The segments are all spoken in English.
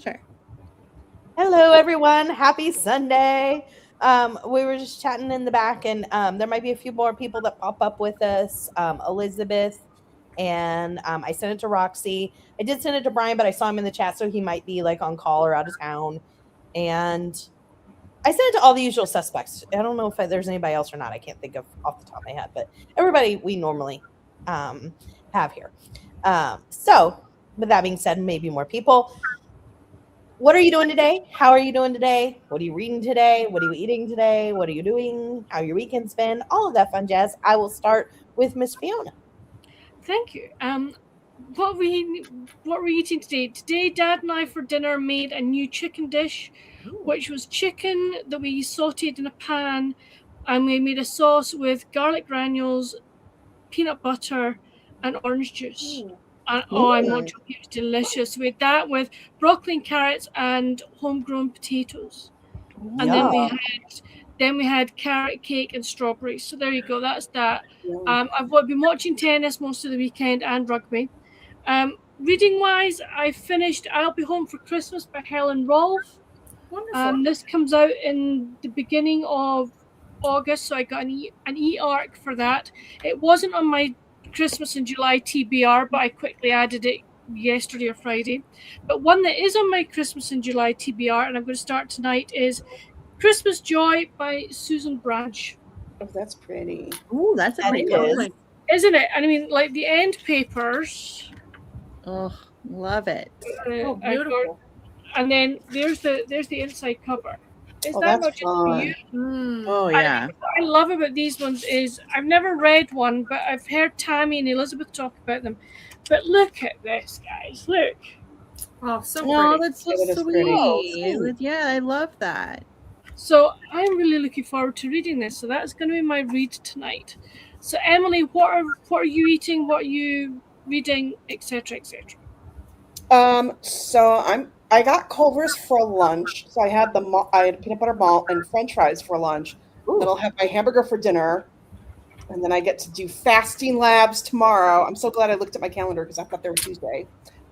Sure. Hello, everyone. Happy Sunday. We were just chatting in the back, and there might be a few more people that pop up with us. Elizabeth, and I sent it to Roxy. I did send it to Brian, but I saw him in the chat, so he might be like on call or out of town. And I sent it to all the usual suspects. I don't know if there's anybody else or not. I can't think of off the top of my head, but everybody we normally have here. So, with that being said, maybe more people. What are you doing today? How are you doing today? What are you reading today? What are you eating today? What are you doing? How your weekend's been? All of that fun jazz. I will start with Miss Fiona. Thank you. What we what we're eating today? Today, Dad and I for dinner made a new chicken dish, which was chicken that we sautéed in a pan, and we made a sauce with garlic granules, peanut butter, and orange juice. And I'm not joking, it was delicious. We had that with broccoli and carrots and homegrown potatoes. And then we had carrot cake and strawberries. So there you go. That's that. I've been watching tennis most of the weekend and rugby. Reading wise, I finished I'll Be Home for Christmas by Helen Rolfe. Wonderful. This comes out in the beginning of August, so I got an e-arc for that. It wasn't on my Christmas in July TBR, but I quickly added it yesterday or Friday. But one that is on my Christmas in July TBR, and I'm going to start tonight, is Christmas Joy by Susan Branch. Oh, that's pretty. Ooh, that's a pretty cool one. Isn't it? And I mean, like the end papers. Oh, love it. Oh, beautiful. And then there's the inside cover. Is Oh, that that's not just fun. you? Oh, yeah. What I love about these ones is I've never read one, but I've heard Tammy and Elizabeth talk about them. But look at this, guys. Look. Oh, so Oh, pretty. that's so It is sweet. pretty. Yeah, I love that. So I'm really looking forward to reading this. So that's going to be my read tonight. So Emily, what are you eating? What are you reading, etc., etc.? So I got Culver's for lunch. So I had peanut butter malt and French fries for lunch. Then I'll have my hamburger for dinner, and then I get to do fasting labs tomorrow. I'm so glad I looked at my calendar because I thought they were Tuesday.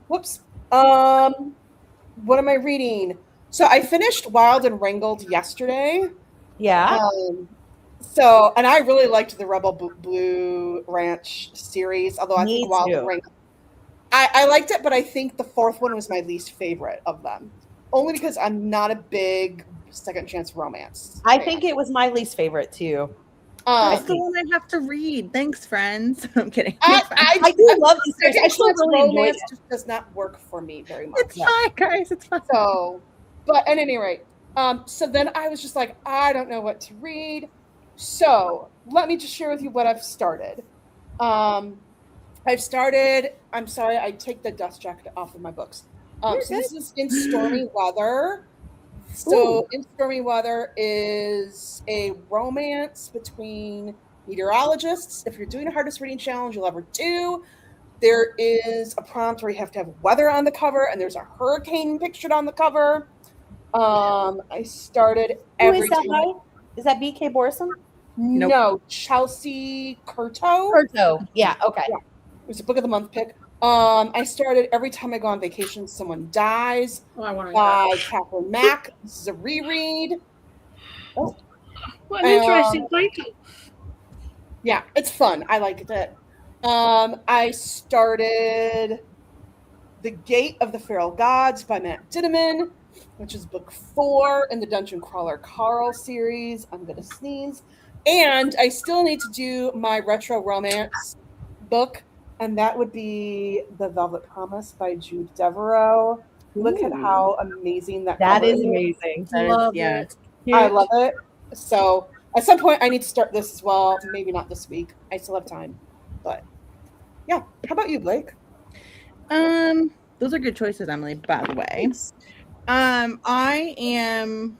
Whoops. What am I reading? So I finished Wild and Wrangled yesterday. Yeah. And I really liked the Rebel Blue Ranch series, although I think Wild and Wrangled. I liked it, but I think the fourth one was my least favorite of them. Only because I'm not a big second chance romance I fan. think it was my least favorite too. That's the one I have to read. Thanks, friends. I'm kidding. I do love this series. second I still chance really enjoy romance it. just does not work for me very much. It's fine, guys. It's fine. So, but at any rate, so then I was just like, I don't know what to read. So let me just share with you what I've started. I'm sorry, I take the dust jacket off of my books. So this is In Stormy Weather. So In Stormy Weather is a romance between meteorologists. If you're doing a hardest reading challenge you'll ever do, there is a prompt where you have to have weather on the cover, and there's a hurricane pictured on the cover. I started every Is that B.K. Borison? No, Chelsea Curto. Curto. Yeah, okay. Yeah. It was a book of the month pick. I started Every Time I Go on Vacation, Someone Dies by Catherine Mack. This is a reread. Oh. What an interesting title. Yeah, it's fun. I liked it. I started The Gate of the Feral Gods by Matt Dinneman, which is book 4 in the Dungeon Crawler Carl series. I'm going to sneeze. And I still need to do my retro romance book, and that would be The Velvet Promise by Jude Devereaux. Look at how amazing that is amazing. Love it. I love it. So at some point I need to start this as well. Maybe not this week. I still have time. But yeah. How about you, Blake? Those are good choices, Emily, by the way. I am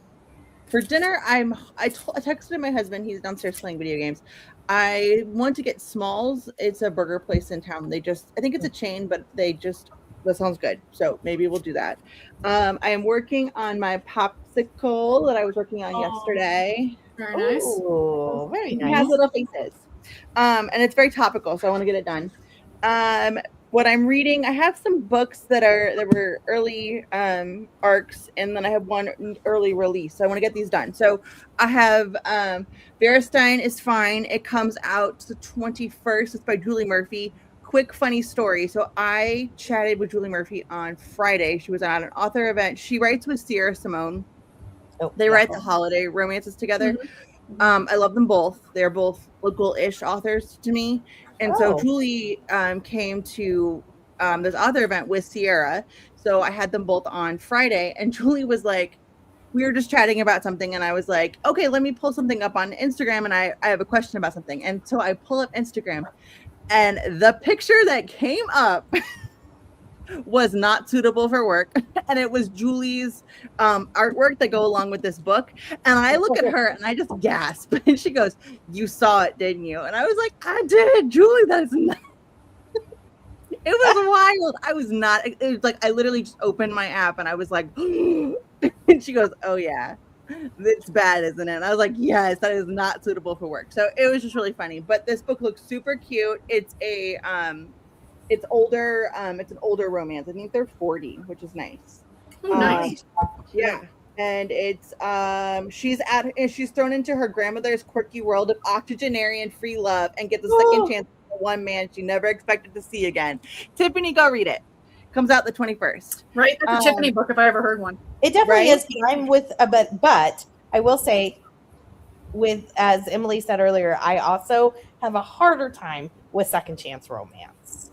for dinner. I texted my husband. He's downstairs playing video games. I want to get Smalls. It's a burger place in town. I think it's a chain, but that sounds good. So maybe we'll do that. I am working on my popsicle that I was working on yesterday. Very nice. Oh, very nice. It has little faces. And it's very topical, so I want to get it done. what I'm reading, I have some books that were early arcs, and then I have one early release. So I want to get these done. So I have Verestein is Fine. It comes out the 21st. It's by Julie Murphy. Quick funny story. So I chatted with Julie Murphy on Friday. She was at an author event. She writes with Sierra Simone. They write the holiday romances together. I love them both. They're both local-ish authors to me. And so Julie came to this other event with Sierra. So I had them both on Friday, and Julie was like, we were just chatting about something, and I was like, okay, let me pull something up on Instagram, and I have a question about something. And so I pull up Instagram, and the picture that came up was not suitable for work, and it was Julie's artwork that go along with this book. And I look at her and I just gasp, and she goes, "You saw it, didn't you?" And I was like, "I did, Julie. That is not." It was wild. I was not. It was like I literally just opened my app and I was like, and she goes, "Oh yeah, it's bad, isn't it?" And I was like, "Yes, that is not suitable for work." So it was just really funny. But this book looks super cute. It's a it's older. It's an older romance. I think they're 40, which is nice. Nice. Yeah. And it's she's thrown into her grandmother's quirky world of octogenarian free love and gets a second chance with one man she never expected to see again. Tiffany, go read it. Comes out the 21st. Right? That's a Tiffany book if I ever heard one. It definitely Right? is. I'm with, but I will say, with as Emily said earlier, I also have a harder time with second chance romance.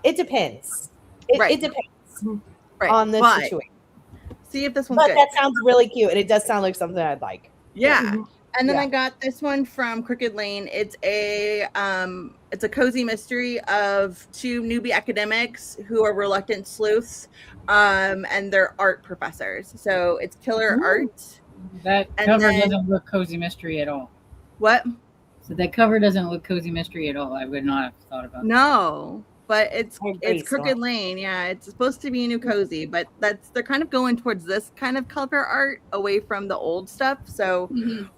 It depends. It depends on the situation. See if this one's But good. that sounds really cute, and it does sound like something I'd like. Yeah. And then I got this one from Crooked Lane. It's a cozy mystery of two newbie academics who are reluctant sleuths, and they're art professors. So it's killer art. That cover doesn't look cozy mystery at all. What? So that cover doesn't look cozy mystery at all. I would not have thought about that. No, but it's Crooked Lane. Yeah, it's supposed to be a new cozy, but they're kind of going towards this kind of cover art away from the old stuff. So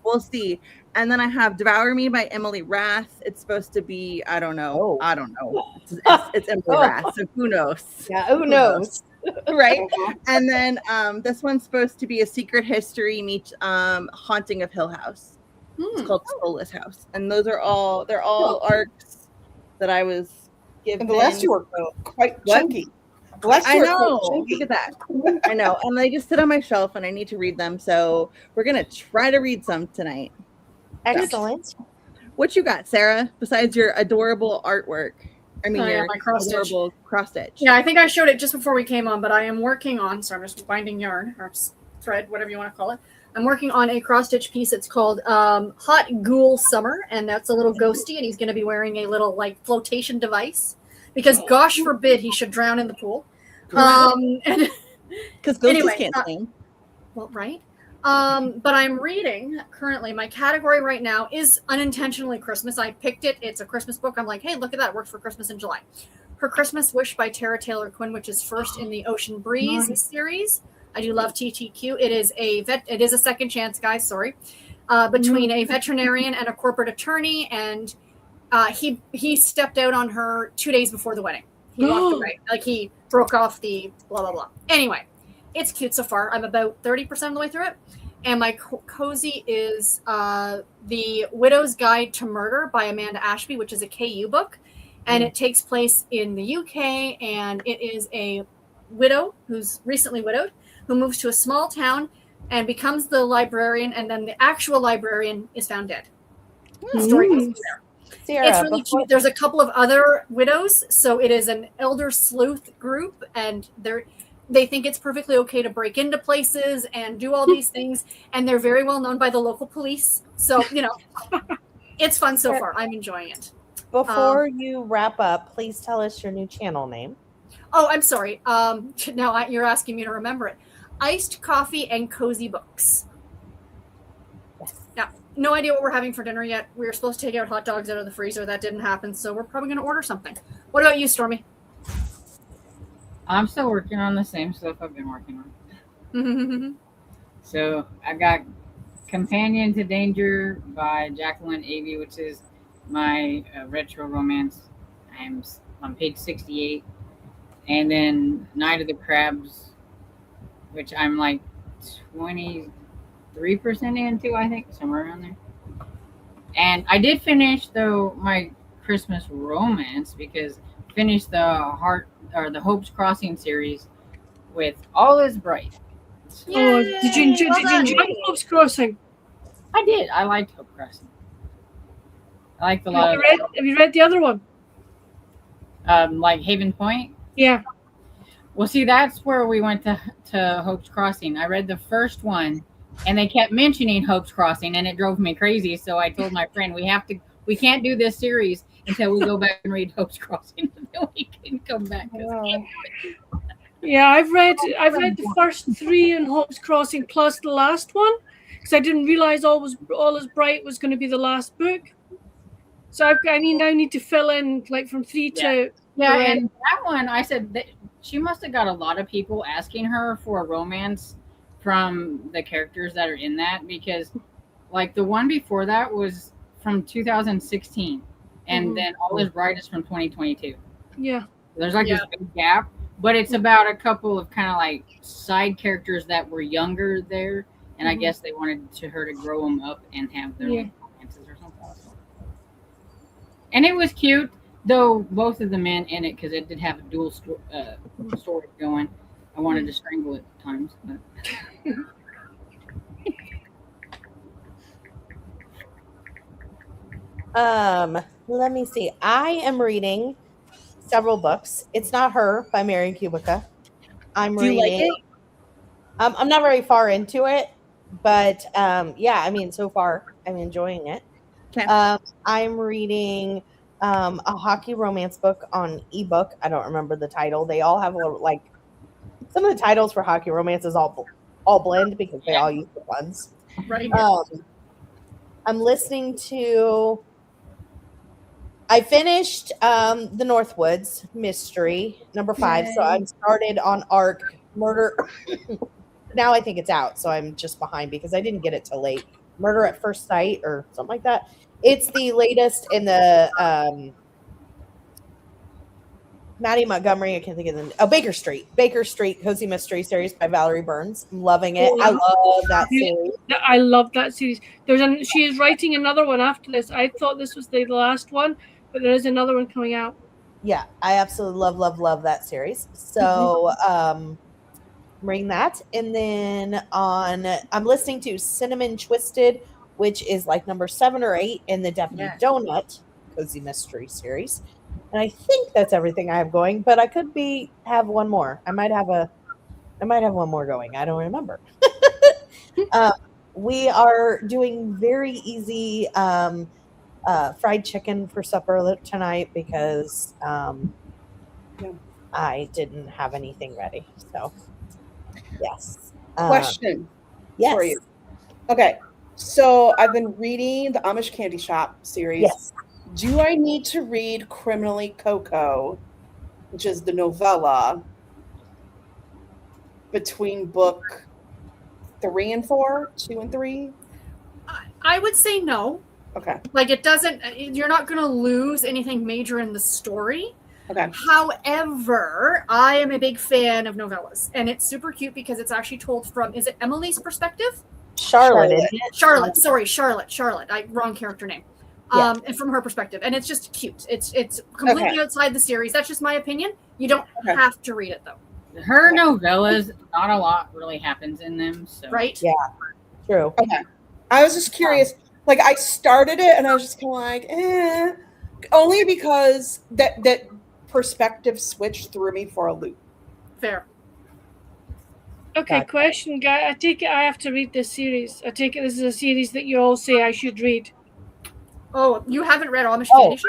we'll see. And then I have Devour Me by Emily Rath. It's supposed to be, I don't know. It's Emily Rath, so who knows? Yeah, who knows? Right? And then this one's supposed to be a secret history meets Haunting of Hill House. It's called Soulless House. And they're all arcs that I was given. And the last two are quite chunky. The last two I know. Look at that. I know. And they just sit on my shelf and I need to read them. So we're going to try to read some tonight. Excellent. What you got, Sarah, besides your adorable artwork? I mean, your my cross adorable cross stitch. Yeah, I think I showed it just before we came on, but I am working on, so I'm just binding yarn or thread, whatever you want to call it. I'm working on a cross stitch piece. It's called Hot Ghoul Summer, and that's a little ghosty, and he's going to be wearing a little like flotation device because, gosh forbid, he should drown in the pool. Because ghosties can't swim. Well, right. But I'm reading currently. My category right now is unintentionally Christmas. I picked it. It's a Christmas book. I'm like, hey, look at that. It works for Christmas in July. Her Christmas Wish by Tara Taylor Quinn, which is first in the Ocean Breeze series. I do love TTQ. It is a second chance, guys. Sorry, between a veterinarian and a corporate attorney, and he stepped out on her 2 days before the wedding. He walked away, like he broke off the blah blah blah. Anyway, it's cute so far. I'm about 30% of the way through it, and my cozy is The Widow's Guide to Murder by Amanda Ashby, which is a KU book, and it takes place in the UK, and it is a widow who's recently widowed, who moves to a small town and becomes the librarian, and then the actual librarian is found dead. The story goes from there. Sarah, it's really cute. There's a couple of other widows, so it is an elder sleuth group, and they think it's perfectly okay to break into places and do all these things, and they're very well known by the local police. So, it's fun so far. I'm enjoying it. Before you wrap up, please tell us your new channel name. Oh, I'm sorry. Now you're asking me to remember it. Iced Coffee and Cozy Books. Yes. Now, no idea what we're having for dinner yet. We were supposed to take out hot dogs out of the freezer. That didn't happen, so we're probably going to order something. What about you, Stormy? I'm still working on the same stuff I've been working on. So I got Companion to Danger by Jacqueline Avey, which is my retro romance. I'm on page 68, and then Night of the Crabs, which I'm like 23% into, I think, somewhere around there. And I did finish though my Christmas romance because I finished the Hopes Crossing series with All Is Bright. Oh, did you enjoy? Well Did you enjoy done. Hope's Crossing? I did. I liked Hope Crossing. I liked a Have lot you read? Have you read the other one? of like Haven Point. Yeah. Well, see, that's where we went to Hope's Crossing. I read the first one, and they kept mentioning Hope's Crossing, and it drove me crazy. So I told my friend, we can't do this series until we go back and read Hope's Crossing, and then we can come back. Yeah, I've read the first 3 in Hope's Crossing plus the last one because I didn't realize All Is Bright was going to be the last book. So I now need to fill in like from 3 to yeah. And that one, I said that she must have got a lot of people asking her for a romance from the characters that are in that because, like, the one before that was from 2016, and then All Is Bright is from 2022. Yeah. There's like this big gap. But it's about a couple of kind of like side characters that were younger there, and I guess they wanted her to grow them up and have their own romances or something. And it was cute, though both of the men in it, because it did have a dual story going. I wanted to strangle it at times. But. Let me see. I am reading several books. It's Not Her by Marion Kubica. I'm reading. Do you like it? I'm not very far into it, but yeah, I mean, so far I'm enjoying it. Okay. I'm reading a hockey romance book on ebook. I don't remember the title. They all have a little, like, some of the titles for hockey romances all blend because they all use the ones. Right. I'm listening to. I finished the Northwoods mystery number 5, so I'm started on arc Murder. Now I think it's out, so I'm just behind because I didn't get it till late. Murder at First Sight or something like that. It's the latest in the Maddie Montgomery. I can't think of the Baker Street Cozy Mystery series by Valerie Burns. I'm loving it. I love that series. I love that series. She is writing another one after this. I thought this was the last one, but there is another one coming out. Yeah, I absolutely love that series. So I'm reading that. And then I'm listening to Cinnamon Twisted, which is like number 7 or 8 in the Daphne Donut Cozy Mystery series. And I think that's everything I have going, but I could have one more. I might have one more going. I don't remember. We are doing very easy fried chicken for supper tonight because I didn't have anything ready. So, yes. Question for you. Okay. So I've been reading the Amish Candy Shop series. Yes. Do I need to read Criminally Coco, which is the novella, between book 3 and 4, 2 and 3? I would say no. Okay. Like, you're not going to lose anything major in the story. Okay. However, I am a big fan of novellas, and it's super cute because it's actually told from, is it Emily's perspective? Charlotte, isn't it? Charlotte. Sorry, Charlotte. Wrong character name. Yeah. And from her perspective, and it's just cute. It's completely outside the series. That's just my opinion. You don't have to read it though. Her novellas, not a lot really happens in them. So. Right? Yeah. True. Okay. I was just curious. Like, I started it and I was just kind of like, only because that perspective switch threw me for a loop. Fair. Okay, question, guy. I take it I have to read this series. I take it this is a series that you all say I should read. Oh, you haven't read Amish Candy Shop?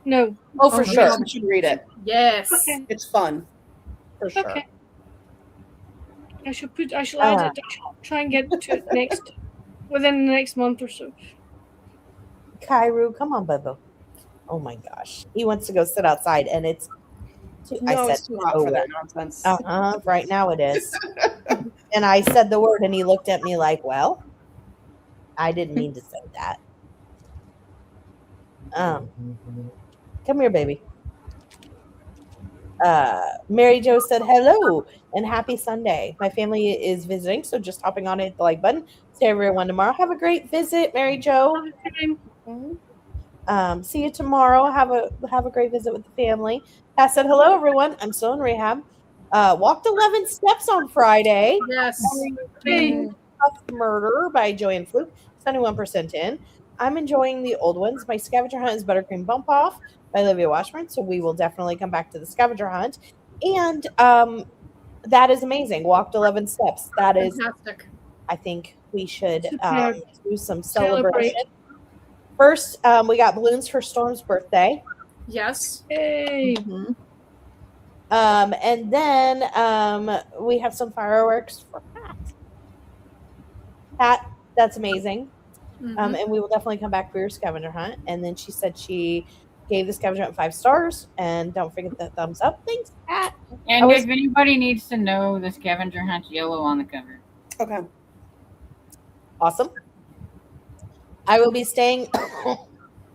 No. Oh, for sure. You should read it. Yes. Okay. It's fun. For sure. Okay. I shall add it. Try and get to it within the next month or so. Kairu, come on, Bubba. Oh my gosh. He wants to go sit outside and it's it's too hot for that nonsense. Right now it is. And I said the word and he looked at me like, well, I didn't mean to say that. Come here, baby. Mary Jo said hello and happy Sunday. My family is visiting, so just hopping on it, the like button. See everyone tomorrow. Have a great visit, Mary Jo. See you tomorrow. Have a great visit with the family. Pat said hello, everyone. I'm still in rehab. Walked 11 steps on Friday. Yes. Tough Murder by Joanne Fluke. 71% in. I'm enjoying the old ones. My scavenger hunt is Buttercream Bump Off by Olivia Washburn, so we will definitely come back to the scavenger hunt. And that is amazing. Walked 11 steps. That is fantastic. I think we should do some Celebrate. celebration. First, we got balloons for Storm's birthday. Yes. Hey. Mhm. And then we have some fireworks for Pat. Pat, that's amazing. Mhm. And we will definitely come back for your scavenger hunt. And then she said she gave the scavenger hunt 5 stars. And don't forget the thumbs up. Thanks, Pat. And if anybody needs to know, the scavenger hunt's yellow on the cover. Okay. Awesome. I will be staying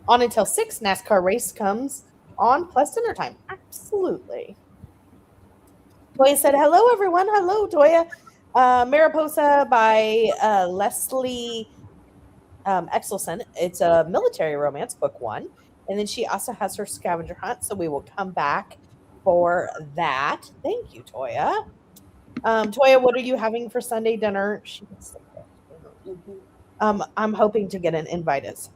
on until 6 NASCAR race comes on plus dinner time. Absolutely. Toya said, hello, everyone. Hello, Toya. Mariposa by Leslie Exelson. It's a military romance, book 1. And then she also has her scavenger hunt, so we will come back for that. Thank you, Toya. Toya, what are you having for Sunday dinner? I'm hoping to get an invitus.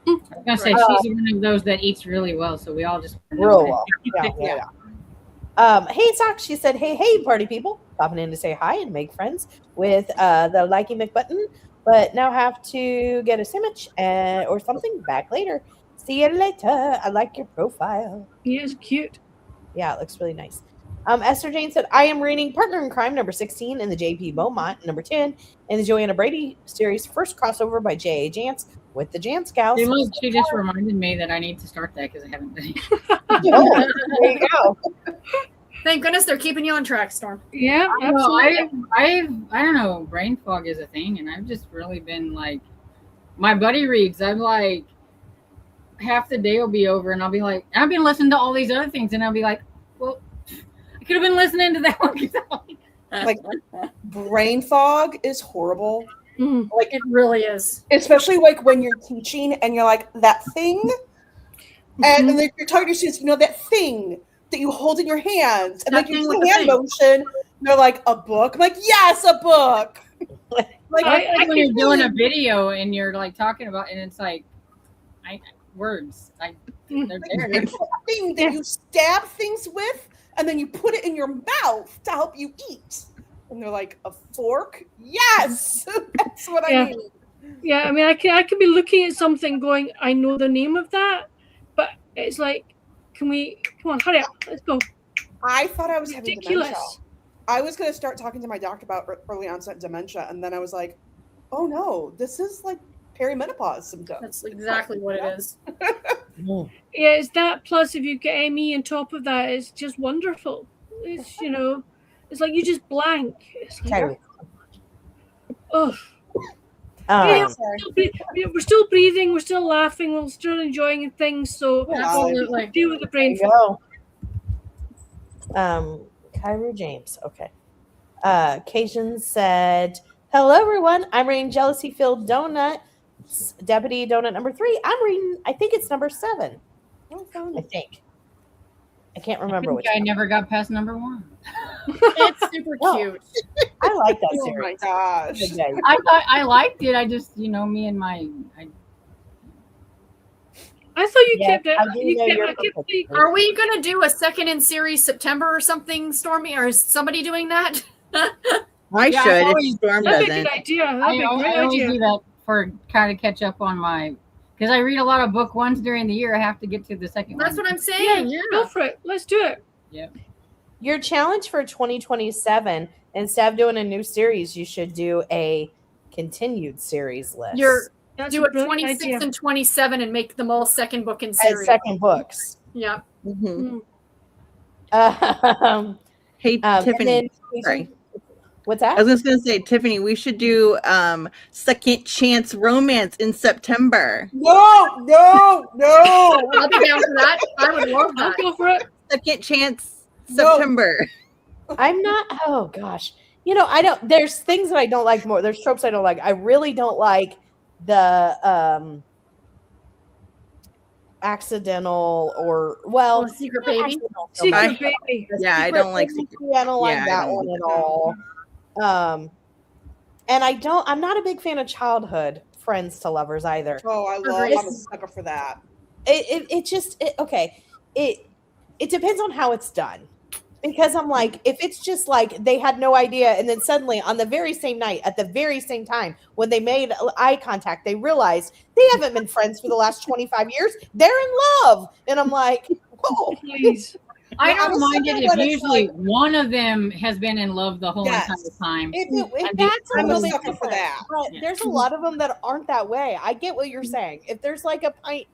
I was gonna say she's one of those that eats really well, so we all just Real well. Yeah. Hey, Sock, she said, hey, party people. Popping in to say hi and make friends with the likey McButton, but now have to get a sandwich or something back later. See you later. I like your profile. He is cute. Yeah, it looks really nice. Esther Jane said, I am reading Partner in Crime number 16 in the J.P. Beaumont number 10 in the Joanna Brady series, first crossover by J.A. Jance with the Jance Gals. She just reminded me that I need to start that because I haven't done it. Oh, there you go. Thank goodness they're keeping you on track, Storm. Yeah, I don't know, absolutely. I don't know, brain fog is a thing, and I've just really been like, my buddy reads, I'm like, half the day will be over, and I'll be like, I've been listening to all these other things, and I'll be like, well, I could have been listening to that one. Like, brain fog is horrible. Mhm. Like, It really is. especially like when you're teaching and you're like, that thing, and then you're talking to your students, that thing that you hold in your hands, and That like you thing do with the the hand thing. motion, they're like, a book. I'm like, yes, a book. Like, Like when you're doing a video and you're like talking about, and it's like, words, they're there. it's a thing that you stab things with, and then you put it in your mouth to help you eat. And they're like, a fork? Yes, that's what I need. Yeah, I mean, I could be looking at something going, I know the name of that, but it's like, come on, hurry up, let's go. I thought I was having dementia. Ridiculous. I was going to start talking to my doctor about early onset dementia, and then I was like, oh no, this is like perimenopause symptoms. That's exactly what it is. Yeah, it's that plus if you get ME on top of that, it's just wonderful. It's, it's like you just blank. It's like, Okay. oh. Um, We're still breathing, we're still laughing, we're still enjoying things, so Absolutely. deal with the there brain you fog. go. Cairo James. Okay. Cajun said, hello, everyone. I'm reading Jealousy Filled Donut, Deputy Donut number 3. I'm reading, I think it's number 7. I think. I can't remember which I one. never got past number 1. It's super Oh. cute. I like that Oh my series. gosh. Good day. I thought I liked it. I just, me and my, I thought you Yes, kept it. I do know you're I kept perfect. the, Are we gonna do a second in series September or something, Stormy? Or is somebody doing that? I Yeah, should I've if always- Storm that'd be a doesn't. good idea. That'd be a great I always idea. do that for kind of catch up on my, because I read a lot of book 1s during the year. I have to get to the second That's one. what I'm saying. Yeah. Go for it. Let's do it. Your challenge for 2027, instead of doing a new series, you should do a continued series list. That's Do a brilliant 26 idea. and 27 and make them all second book in As series. second books. Yeah. Mhm. And Hey, then Tiffany. Sorry. What's I that? was just gonna say, Tiffany, we should do Second Chance Romance in September. No. I'll be down for that. I would love I'll that. go for it. Second Chance September. I'm not. Oh gosh, I don't. There's things that I don't like more. There's tropes I don't like. I really don't like the accidental Secret Baby. accidental so Secret much. Baby. The Yeah, I Secret don't like Baby, Secret- I don't like yeah, I that don't one like at all. And I'm not a big fan of childhood friends to lovers either. Oh, Agreed. I'm a sucker for that. Okay. It depends on how it's done. Because I'm like, if it's just like they had no idea, and then suddenly on the very same night, at the very same time, when they made eye contact, they realized they haven't been friends for the last 25 years. They're in love. And I'm like, whoa. Please. I Yeah, I'm don't a mind it sucker if when it's usually like- one of them has been in love the whole Yes. entire time. If And that's a I'm a little bit sucker for different, that. but Yeah. there's a lot of them that aren't that way. I get what you're saying. If there's like a pint,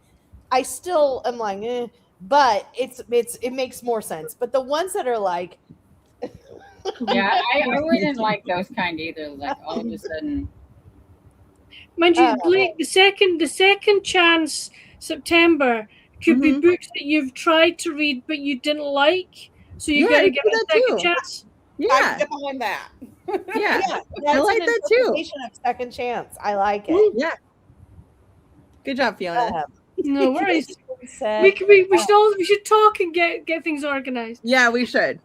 I still am like, but it makes more sense. But the ones that are like, Yeah, I wouldn't like those kind either. Like all of a sudden, Mind you, Blake, the second chance September could be books that you've tried to read but you didn't like, so you Yeah, got I to do give it a that second too. chance. I Yeah, can get behind that. yeah, that's like an that too. interpretation of second chance. I like it. yeah. Good job, Fiona. No worries. Said, We should talk and get things organized. Yeah, we should.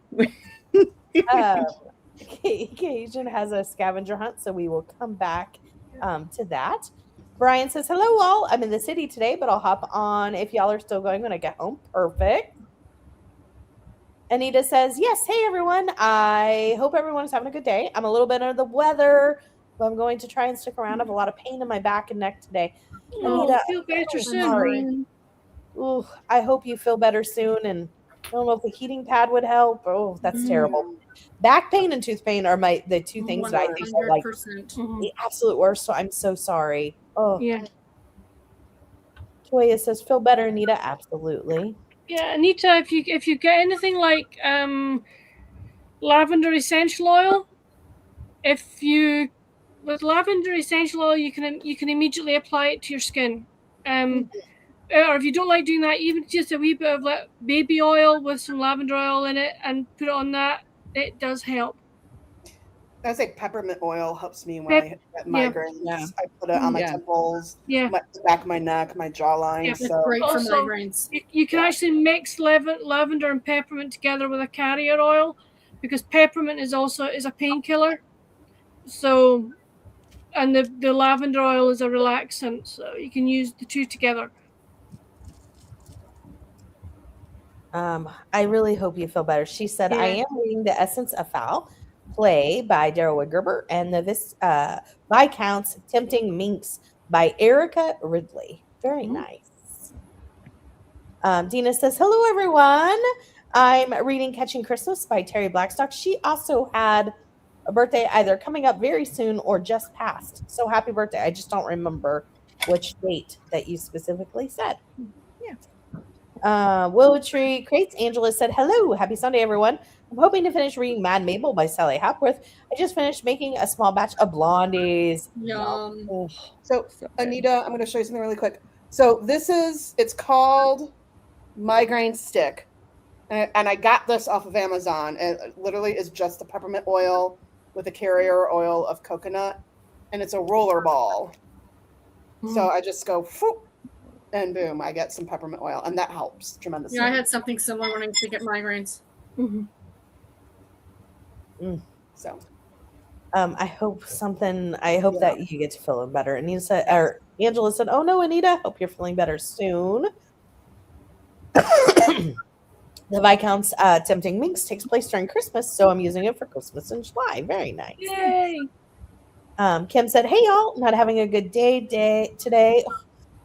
Cajun has a scavenger hunt, so we will come back to that. Brian says, hello all. I'm in the city today, but I'll hop on if y'all are still going when I get home. Perfect. Anita says, yes, hey everyone. I hope everyone is having a good day. I'm a little bit under the weather, but I'm going to try and stick around. I have a lot of pain in my back and neck today. Anita, Feel better soon. sorry. Ooh, I hope you feel better soon. And I don't know if the heating pad would help. Oh, that's terrible. Back pain and tooth pain are the two things that I think are like 100%. the absolute worst. So I'm so sorry. Oh, Yeah. Toya says, feel better, Anita. Absolutely. Yeah, Anita, if you get anything like lavender essential oil, with lavender essential oil you can immediately apply it to your skin. Or if you don't like doing that, even just a wee bit of baby oil with some lavender oil in it and put it on that, it does help. I say peppermint oil helps me when I get migraines. Yeah. I put it on my Yeah. temples, Yeah. the back of my neck, my jawline. Yeah, It's so great for Also, migraines. You can actually mix lavender and peppermint together with a carrier oil, because peppermint is a painkiller. So, and the lavender oil is a relaxant, so you can use the two together. I really hope you feel better. She said, Yeah. I am reading The Essence of Foul play by Daryl Gerber and the Viscount's Tempting Minx by Erica Ridley. Very nice. Dina says, hello, everyone. I'm reading Catching Christmas by Terry Blackstock. She also had a birthday either coming up very soon or just passed. So happy birthday. I just don't remember which date that you specifically said. Willow Tree Crates Angela said, hello, happy Sunday, everyone. I'm hoping to finish reading Mad Mabel by Sally Hapworth. I just finished making a small batch of blondies. Yum. Oh, So, good. Anita, I'm going to show you something really quick. So it's called Migraine Stick. And I got this off of Amazon. It literally is just the peppermint oil with a carrier oil of coconut. And it's a roller ball. So I just go, whoop, and boom, I get some peppermint oil. And that helps tremendously. Yeah, I had something similar when I used to get migraines. So I hope that you get to feeling better. Anita said, or Angela said, oh no, Anita, hope you're feeling better soon. The Viscount's Tempting Minx takes place during Christmas, so I'm using it for Christmas in July. Very nice. Yay! Kim said, hey y'all, not having a good day today.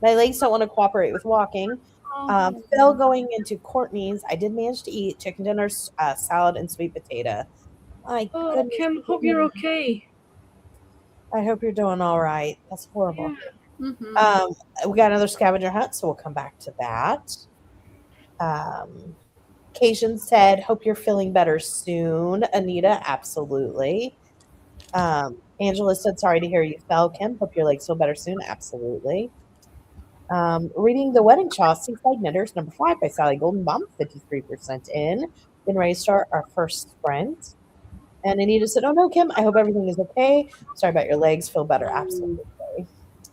My legs don't want to cooperate with walking. Phil going into Courtney's. I did manage to eat chicken dinner, salad, and sweet potato. My goodness. Kim, hope you're okay. I hope you're doing all right. That's horrible. Mm-hmm. We got another scavenger hunt, so we'll come back to that. Cation said, hope you're feeling better soon. Anita, absolutely. Angela said, sorry to hear you fell. Kim, hope your legs feel better soon. Absolutely. Reading The Wedding Shaw, Seaside Knitters, number 5 by Sally Goldenbaum, 53% in. getting ready to start our first sprint. And Anita said, "Oh no, Kim, I hope everything is okay. Sorry about your legs. Feel better. Absolutely."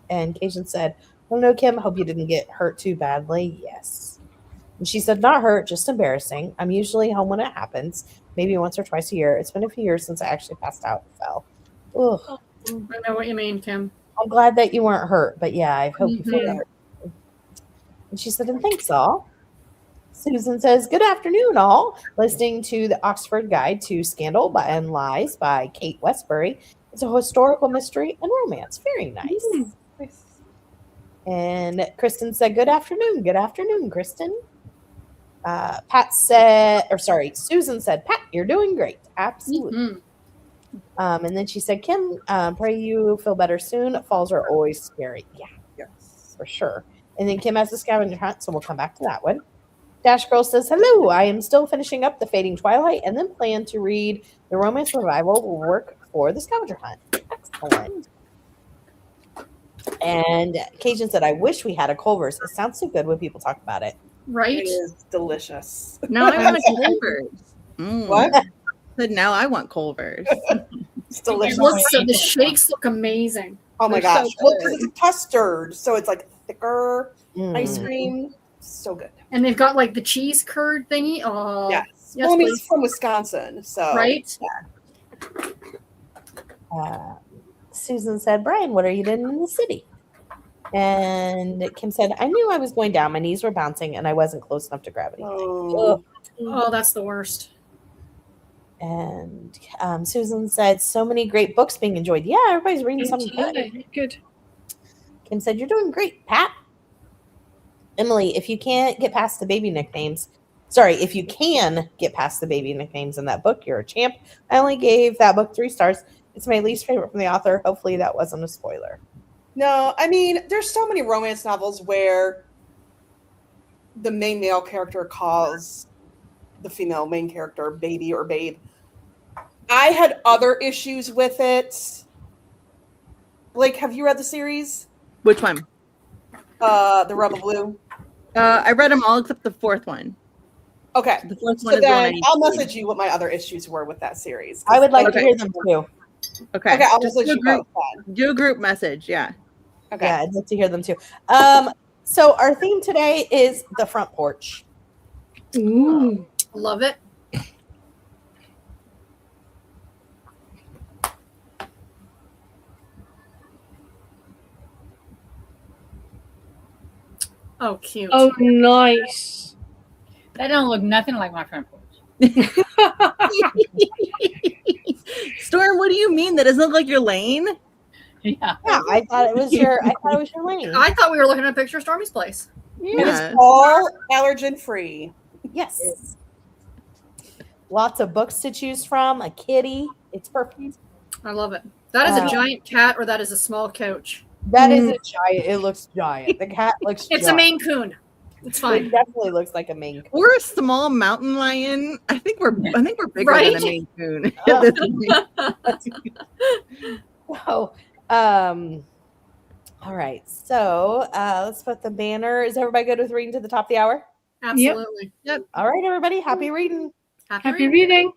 And Cajun said, "Oh no, Kim, hope you didn't get hurt too badly." Yes. And she said, "Not hurt, just embarrassing. I'm usually home when it happens, maybe once or twice a year. It's been a few years since I actually passed out and fell." Ugh. I know what you mean, Kim. I'm glad that you weren't hurt, but yeah, I hope you feel Mhm. better. And she said, "And thanks all." Susan says, "Good afternoon, all. Listening to the Oxford Guide to Scandal and Lies by Kate Westbury. It's a historical mystery and romance. Very nice." And Kristen said, "Good afternoon. Good afternoon, Kristen." Pat said, or sorry, Susan said, "Pat, you're doing great. Absolutely." Mhm. And then she said, "Kim, pray you feel better soon. Falls are always scary." Yeah, Yes. for sure. And then Kim has the scavenger hunt, so we'll come back to that one. Dash Girl says, "Hello, I am still finishing up The Fading Twilight and then plan to read the romance revival will work for the scavenger hunt." Excellent. And Cajun said, "I wish we had a Culver's. It sounds so good when people talk about it." Right? It is delicious. Now I want a Culver's. What? Said now I want Culver's. It's delicious. It looks so, the shakes look amazing. Oh my They're so gosh. Well, good. because it's a custard, so it's like thicker ice Mm. cream. So good. And they've got like the cheese curd thingy. Oh, Yes. yes, Well, I mean, please. it's from Wisconsin, so. Right? Susan said, "Brian, what are you doing in the city?" And Kim said, "I knew I was going down. My knees were bouncing and I wasn't close enough to gravity." Oh. Oh, that's the worst. And Susan said, "So many great books being enjoyed." Yeah, everybody's reading something good. Absolutely. Good. Kim said, "You're doing great, Pat." Emily, if you can't get past the baby nicknames, sorry, if you can get past the baby nicknames in that book, you're a champ. I only gave that book 3 stars. It's my least favorite from the author. Hopefully that wasn't a spoiler. No, I mean, there's so many romance novels where the main male character calls the female main character baby or babe. I had other issues with it. Blake, have you read the series? Which one? The Rebel Blue? I read them all except the fourth one. Okay. The fourth one So is the one I then need I'll to read. message you what my other issues were with that series. I would like Okay. to hear them too. Okay. Okay, I'll Just message do a you group, both. do a group message. Yeah. Okay. Yeah, I'd like to hear them too. So our theme today is the front porch. Ooh. Love it. Oh, cute. Oh, nice. That don't look nothing like my front porch. Storm, what do you mean? That doesn't look like your lane? Yeah. Yeah, I thought it was your lane. I thought we were looking at a picture of Stormy's place. It Yeah. is all allergen free. Yes. Lots of books to choose from, a kitty. It's perfect. I love it. That is a Wow. giant cat or that is a small couch. That is a giant. It looks giant. The cat looks It's a giant. Maine Coon. It's It fine. definitely looks like a Maine Coon. Or a small mountain lion. I think we're bigger Right? than a Maine Coon. So, all right. So let's put the banner. Is everybody good with reading to the top of the hour? Absolutely. All right, everybody. Happy reading. Happy reading.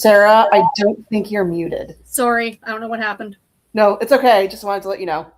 Sarah, I don't think you're muted. Sorry, I don't know what happened. No, it's okay. Just wanted to let you know.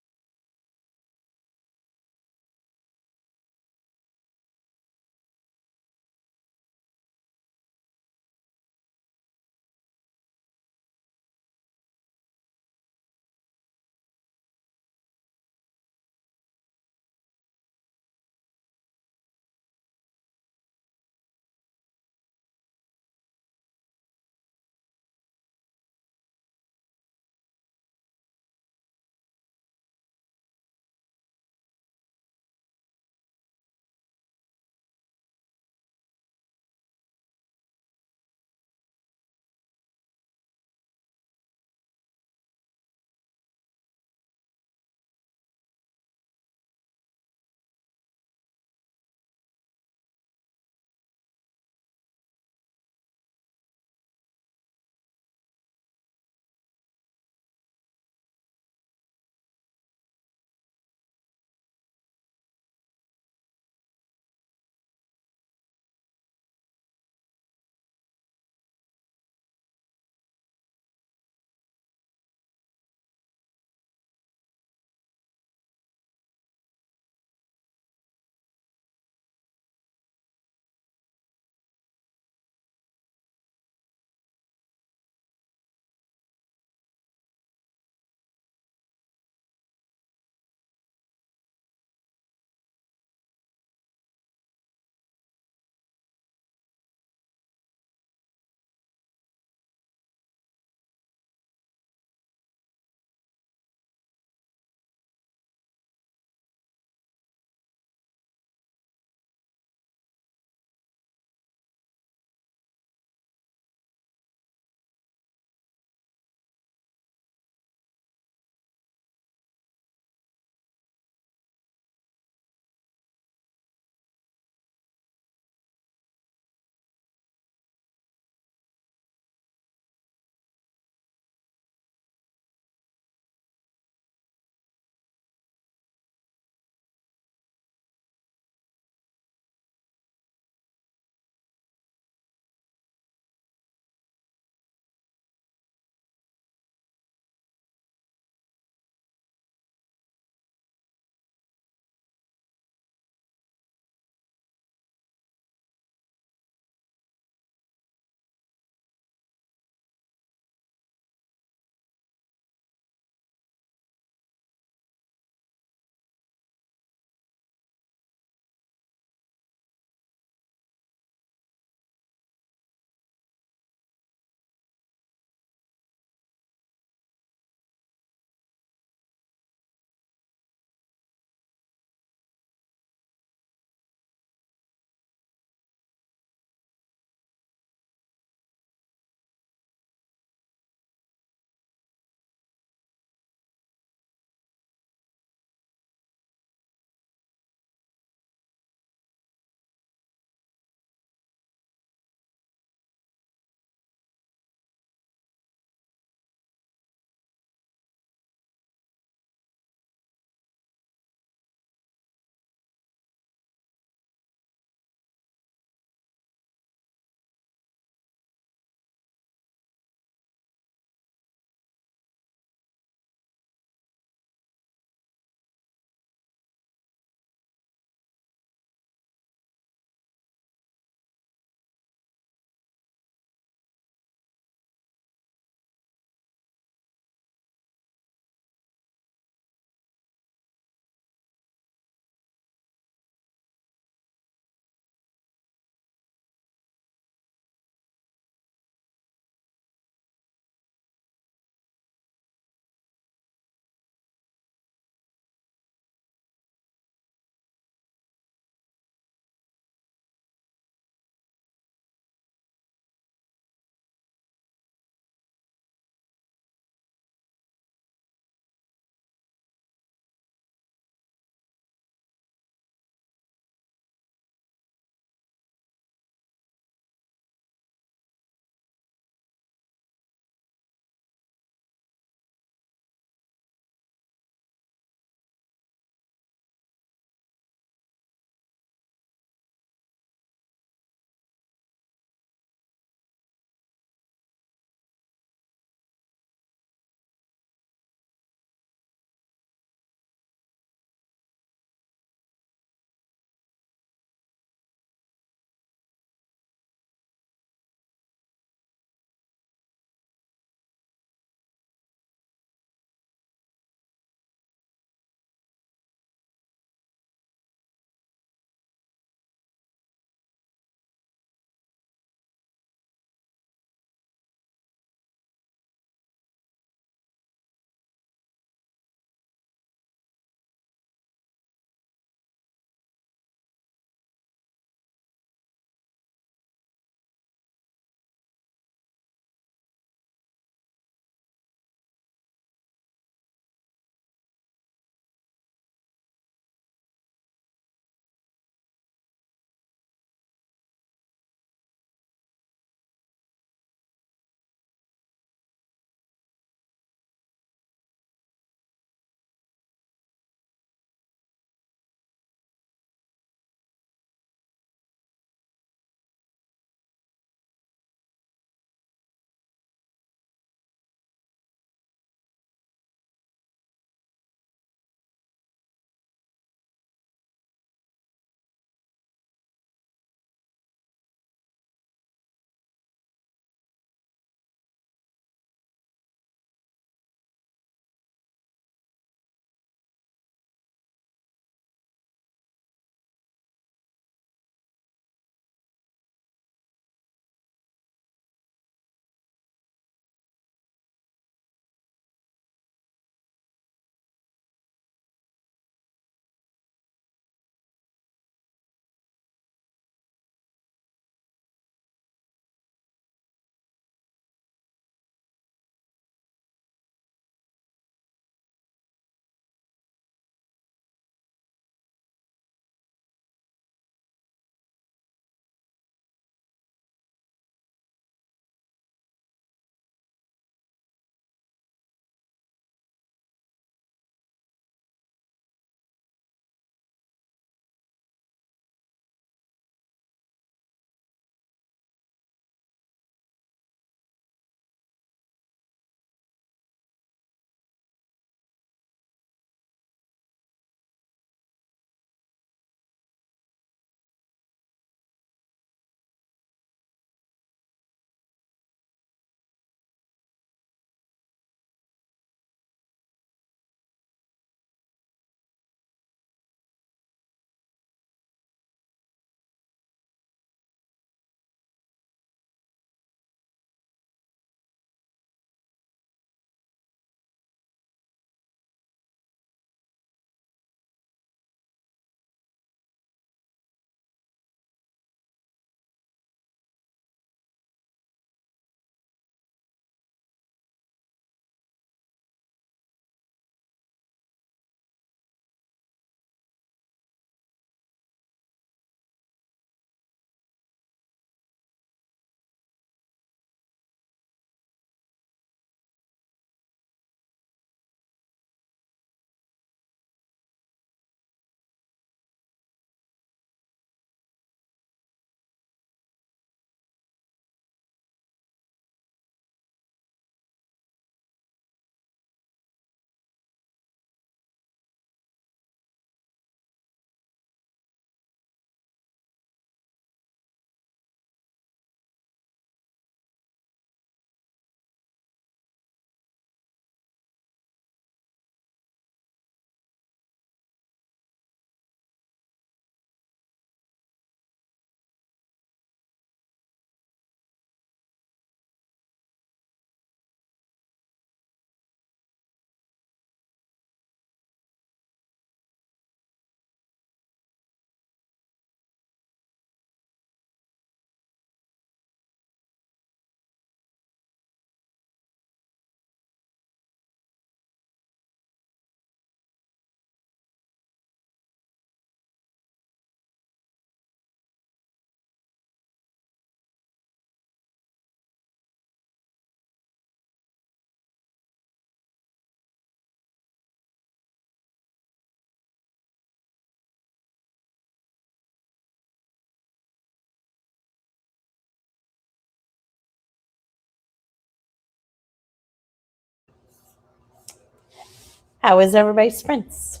How is everybody's sprints?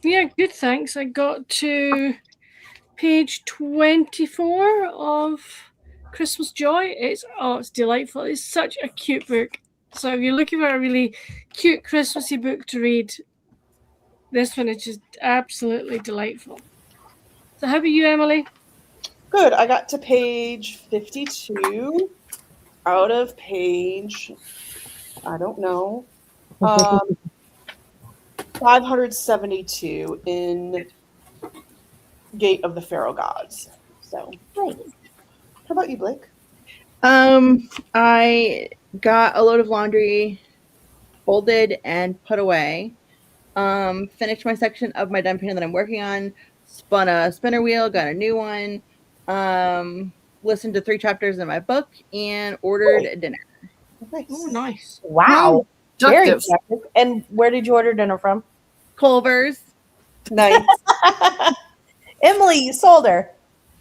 Yeah, good, thanks. I got to page 24 of Christmas Joy. It's delightful. It's such a cute book. So if you're looking for a really cute Christmassy book to read, this one is just absolutely delightful. So how about you, Emily? Good. I got to page 52 out of page, I don't know, 572 in Gate of the Pharaoh Gods. So, how about you, Blake? I got a load of laundry folded and put away. Finished my section of my done painting that I'm working on. Spun a spinner wheel, got a new one. Listened to 3 chapters in my book and ordered dinner. Nice. Oh, nice. Wow. How Very productive. productive. And where did you order dinner from? Culver's. Nice. Emily, you sold her.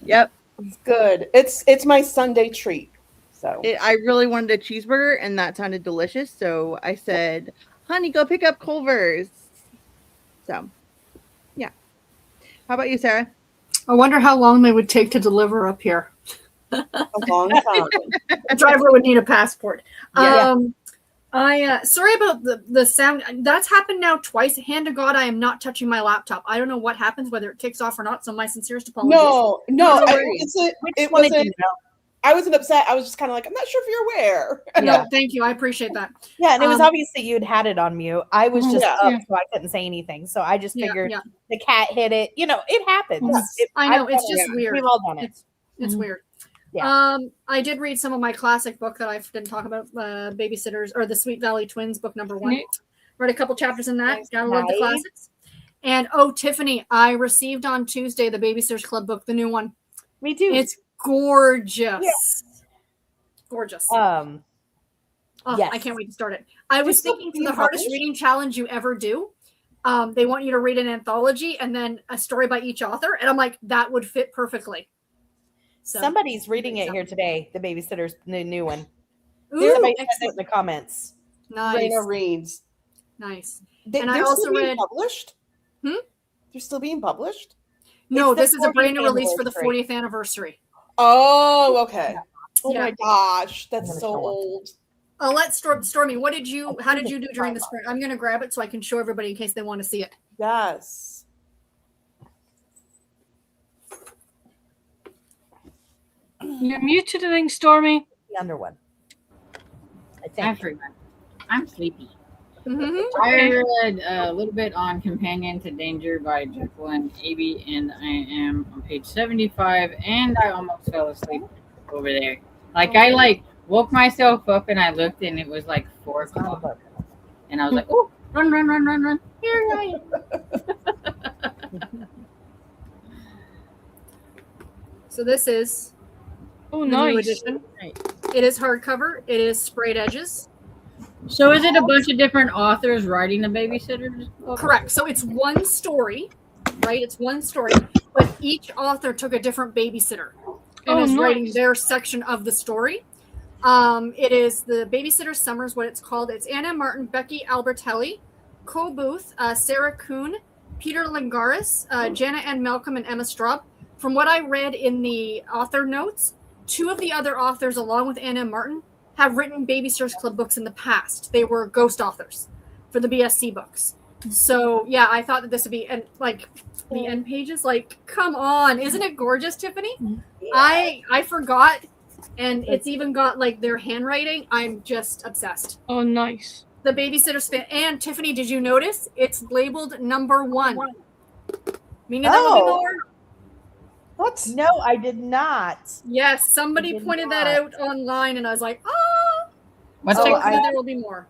Yep. It's good. It's my Sunday treat. So I really wanted a cheeseburger, and that sounded delicious. So I said, "Honey, go pick up Culver's." So, yeah. How about you, Sarah? I wonder how long they would take to deliver up here. a long time. A driver would need a passport. Yeah. Sorry about the sound. That's happened now twice. Hand to God, I am not touching my laptop. I don't know what happens, whether it kicks off or not. So my sincerest apologies. No. No I worries. wasn't upset. I was just kind of like, I'm not sure if you're aware. No, thank you. I appreciate that. Yeah, and it was obvious that you'd had it on mute. I was just Yeah. up, so I couldn't say anything. So I just figured Yeah. the cat hit it. You know, it happens. I know, it's I've just done it. weird. We've all done it. It's weird. Yeah. I did read some of my classic book that I didn't talk about, Babysitters, or the Sweet Valley Twins, book number 1. Read a couple chapters in that. Gotta love the classics. And Tiffany, I received on Tuesday the Babysitters Club book, the new one. Me too. It's gorgeous. Yeah. Gorgeous. Yes. I can't wait to start it. I was still thinking for being the hardest published? reading challenge you ever do, they want you to read an anthology and then a story by each author. And I'm like, that would fit perfectly. So, Somebody's reading it here today. The Babysitter's new one. Ooh, Somebody said it in excellent. the comments. Nice. Raina reads. Nice. They, And I they're also still being read- published. Hmm? They're still being published. No, It's the this is a brand new 40th release for the anniversary. 40th anniversary. Oh, okay. Oh Yeah. my gosh, I'm that's gonna so show 'em. old. Let Stormy, how did you do during the spring? I'm going to grab it so I can show everybody in case they want to see it. Yes. You're muted, I think, Stormy. The under one. I I think. forgot. I'm sleepy. Mm-hmm. I read a little bit on Companion to Danger by Jekyll and Abby, and I am on page 75, and I almost fell asleep over there. I woke myself up and I looked, and it was like 4 o'clock, and I was like, "Oh, run, run, run, run, run! Here I am." So this is Oh, the new nice. edition. It is hardcover. It is sprayed edges. So is it a bunch of different authors writing the Babysitters book? Correct. So it's one story, right? It's one story, but each author took a different babysitter and Oh, is nice. writing their section of the story. It is the Babysitter Summers, what it's called. It's Anna Martin, Becky Albertelli, Cole Booth, Sarah Kuhn, Peter Lingaris, Jana Ann Malcolm, and Emma Straub. From what I read in the author notes, 2 of the other authors, along with Anna Martin, have written Babysitters Club books in the past. They were ghost authors for the BSC books. So yeah, I thought that this would be, and like the end pages, like, come on, isn't it gorgeous, Tiffany? Yeah. I forgot, and it's even got like their handwriting. I'm just obsessed. Oh, nice. The Babysitters fan, and Tiffany, did you notice it's labeled number 1? Meaning there will be more. What? No, I did not. Yes, somebody did pointed that not. out online, and I was like, oh. What's Oh, it? Hopefully there will be more.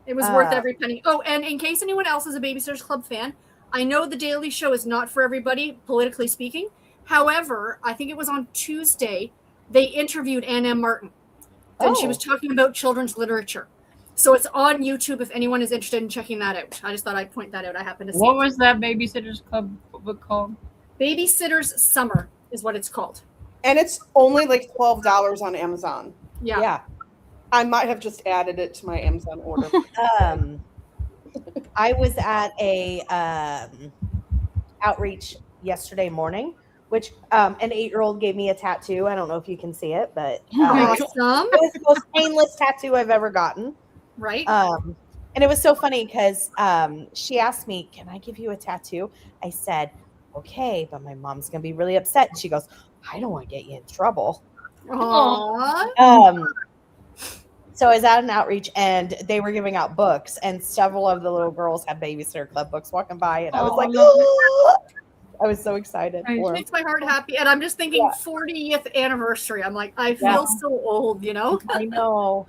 It was worth Uh, every penny. Oh, and in case anyone else is a Babysitters Club fan, I know the Daily Show is not for everybody, politically speaking. However, I think it was on Tuesday, they interviewed Ann M. Martin, and she was talking about children's literature. So it's on YouTube if anyone is interested in checking that out. I just thought I'd point that out. I happened to see What it. was that Babysitters Club book called? Babysitter's Summer is what it's called. And it's only like $12 on Amazon. Yeah. Yeah. I might have just added it to my Amazon order. I was at a outreach yesterday morning, which an 8-year-old gave me a tattoo. I don't know if you can see it, but it Awesome. was the most painless tattoo I've ever gotten. Right? And it was so funny because she asked me, "Can I give you a tattoo?" I said, "Okay, but my mom's gonna be really upset." And she goes, "I don't want to get you in trouble." Aww. So I was at an outreach and they were giving out books, and several of the little girls had Babysitter Club books walking by, and I was like, I was so excited Right. for It 'em. makes my heart happy. And I'm just thinking 40th anniversary. I'm like, I feel so old, you know? I know.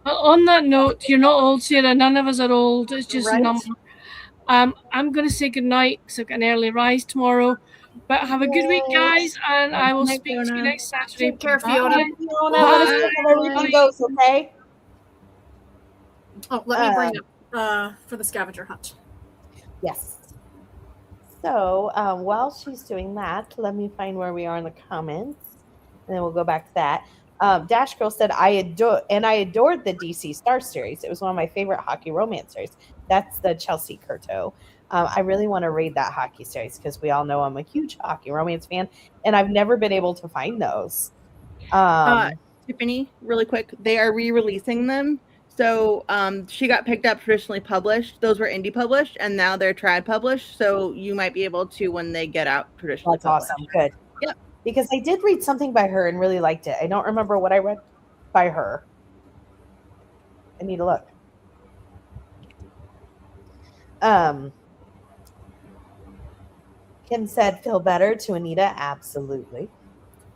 Well, on that note, you're not old, Sarah. None of us are old. It's just a Right. number. I'm going to say goodnight because I've got an early rise tomorrow. But have a good week, guys, and I will Night, speak to you Fiona. next Saturday. Take care, Fiona. Bye. Fiona, let us know how everything goes, okay? Oh, let me bring up for the scavenger hunt. Yes. So while she's doing that, let me find where we are in the comments, and then we'll go back to that. Dash Girl said, I adored the DC Star series. It was one of my favorite hockey romance series. That's the Chelsea Curto. I really want to read that hockey series because we all know I'm a huge hockey romance fan, and I've never been able to find those. Tiffany, really quick, they are re-releasing them. So she got picked up traditionally published. Those were indie published, and now they're trad published. So you might be able to when they get out traditionally That's published. awesome. Good. Yep. Because I did read something by her and really liked it. I don't remember what I read by her. I need to look. Kim said, "Feel better" to Anita. Absolutely.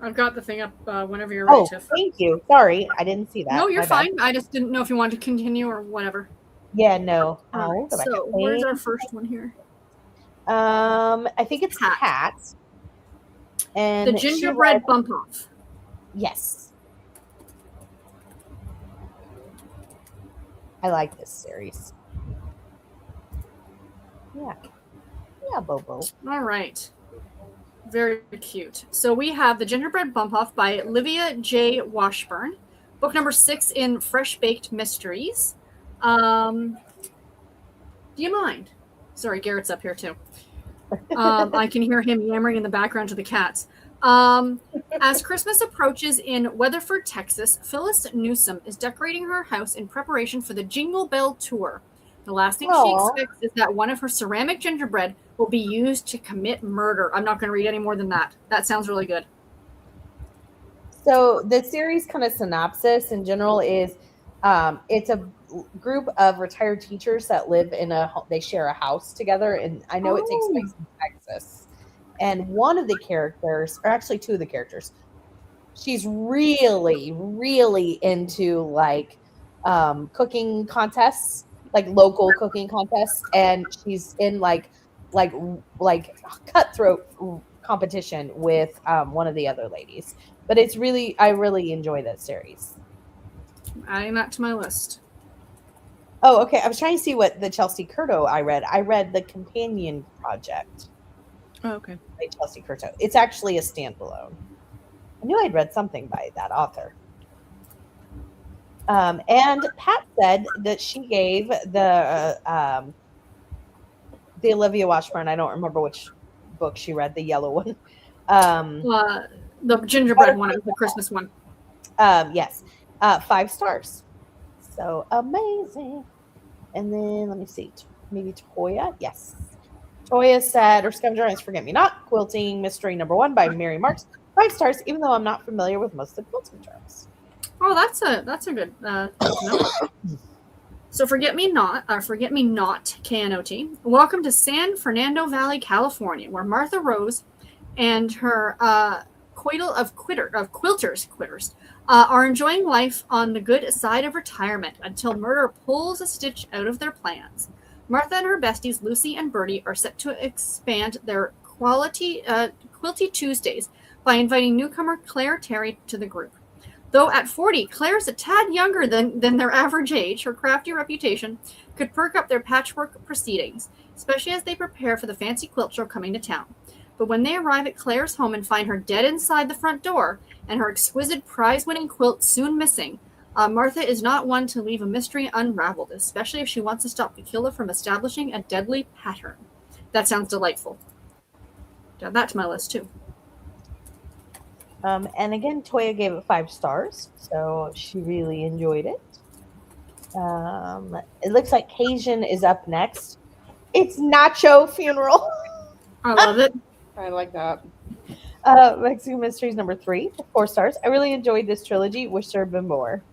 I've got the thing up whenever you're ready, Oh, Tiff. thank you. Sorry, I didn't see that. No, you're My bad. fine. I just didn't know if you wanted to continue or whatever. Yeah, no. All right, Go back so up. where's our first one here? I think it's Cat. Cat. And The she gingerbread read- bump off. Yes. I like this series. Yeah. Yeah, Bobo. All right. Very cute. So we have The Gingerbread Bump Off by Olivia J. Washburn, book number 6 in Fresh Baked Mysteries. Do you mind? Sorry, Garrett's up here too. I can hear him yammering in the background to the cats. As Christmas approaches in Weatherford, Texas, Phyllis Newsom is decorating her house in preparation for the Jingle Bell Tour. The last thing she expects is that one of her ceramic gingerbread will be used to commit murder. I'm not going to read any more than that. That sounds really good. So the series kind of synopsis in general is it's a group of retired teachers that live in they share a house together, and I know it takes place in Texas. And one of the characters, or actually two of the characters, she's really, really into like cooking contests, like local cooking contests, and she's in like cutthroat competition with one of the other ladies. But it's really, I really enjoy that series. Adding that to my list. Oh, okay. I was trying to see what the Chelsea Curto I read. I read The Companion Project. Oh, okay. By Chelsea Curto. It's actually a standalone. I knew I'd read something by that author. And Pat said that she gave the Olivia Washburn, I don't remember which book she read, the yellow one. The gingerbread one, the Christmas one. Yes. 5 stars. So amazing. And then let me see. Maybe Toya. Yes. Toya said, or Scavenger Hunts Forget Me Not, Quilting Mystery Number 1 by Mary Marks. 5 stars, even though I'm not familiar with most of the quilting terms. Oh, that's a good no. So Forget Me Not, KNOT. Welcome to San Fernando Valley, California, where Martha Rose and her coital of quilters are enjoying life on the good side of retirement until murder pulls a stitch out of their plans. Martha and her besties Lucy and Bertie are set to expand their Quilty Tuesdays by inviting newcomer Claire Terry to the group. Though at 40, Claire's a tad younger than their average age, her crafty reputation could perk up their patchwork proceedings, especially as they prepare for the fancy quilt show coming to town. But when they arrive at Claire's home and find her dead inside the front door, and her exquisite prize-winning quilt soon missing, Martha is not one to leave a mystery unraveled, especially if she wants to stop the killer from establishing a deadly pattern. That sounds delightful. Add that to my list too. And again, Toya gave it 5 stars, so she really enjoyed it. It looks like Cajun is up next. It's Nacho Funeral. I love it. I like that. Mexican Mysteries number 3, 4 stars. I really enjoyed this trilogy. Wish there had been more.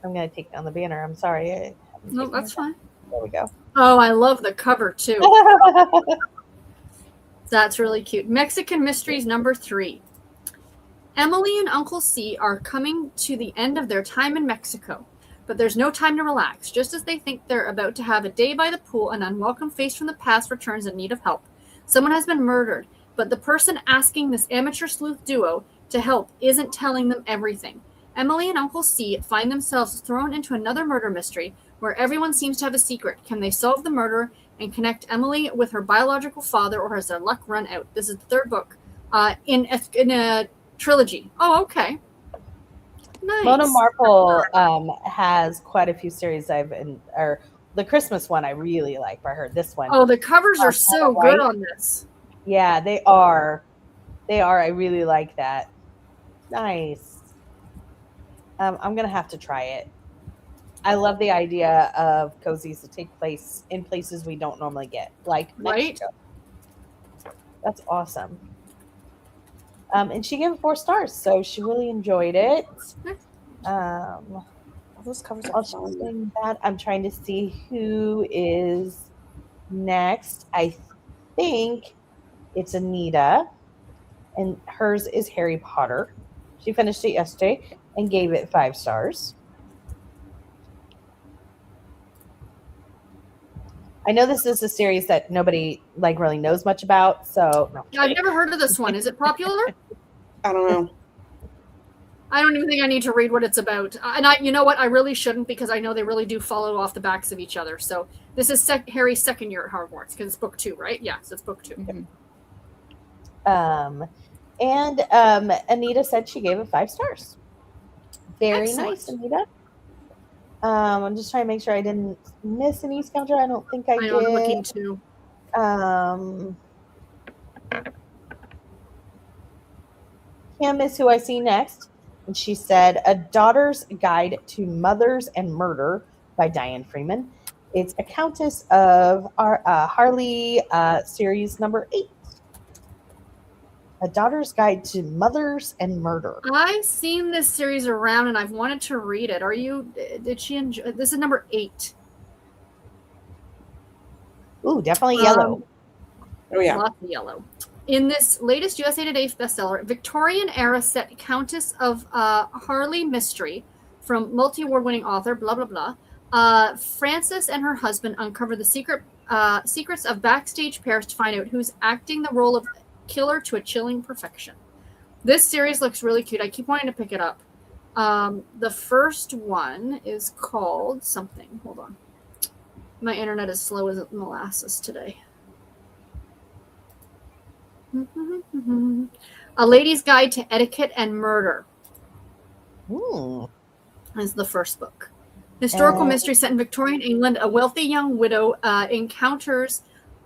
I'm going to take down the banner. I'm sorry. No, that's fine. There we go. Oh, I love the cover too. That's really cute. Mexican Mysteries number 3. Emily and Uncle C are coming to the end of their time in Mexico, but there's no time to relax. Just as they think they're about to have a day by the pool, an unwelcome face from the past returns in need of help. Someone has been murdered, but the person asking this amateur sleuth duo to help isn't telling them everything. Emily and Uncle C find themselves thrown into another murder mystery where everyone seems to have a secret. Can they solve the murder and connect Emily with her biological father, or has their luck run out? This is the 3rd book in a trilogy. Oh, okay. Nice. Mona Marple has quite a few series or the Christmas one I really like. I heard this one. Oh, the covers are so good on this. Yeah, they are. I really like that. Nice. I'm gonna have to try it. I love the idea of cozies to take place in places we don't normally get, like Mexico. Right? That's awesome. And she gave it 4 stars, so she really enjoyed it. Those covers are fun. I'm trying to see who is next. I think it's Anita, and hers is Harry Potter. She finished it yesterday and gave it 5 stars. I know this is a series that nobody really knows much about, so no. I've never heard of this one. Is it popular? I don't know. I don't even think I need to read what it's about. And you know what? I really shouldn't, because I know they really do follow off the backs of each other. So this is Harry's 2nd year at Hogwarts, because it's book 2, right? Yeah, so it's book 2. Mm-hmm. And Anita said she gave it 5 stars. Very Excellent. nice, Anita. I'm just trying to make sure I didn't miss any scoundrel. I don't think I did. I'm looking too. Kim is who I see next. And she said, A Daughter's Guide to Mothers and Murder by Diane Freeman. It's a Countess of our Harley series number 8. A Daughter's Guide to Mothers and Murder. I've seen this series around and I've wanted to read it. Did she enjoy? This is number 8. Ooh, definitely yellow. Oh, yeah. Lots of yellow. In this latest USA Today bestseller, Victorian era set Countess of Harley mystery from multi-award winning author, blah, blah, blah. Frances and her husband uncover the secrets of backstage Paris to find out who's acting the role of killer to a chilling perfection. This series looks really cute. I keep wanting to pick it up. The first one is called something. Hold on. My internet is slow as molasses today. A Lady's Guide to Etiquette and Murder. Ooh. Is the first book. Historical mystery set in Victorian England. A wealthy young widow encounters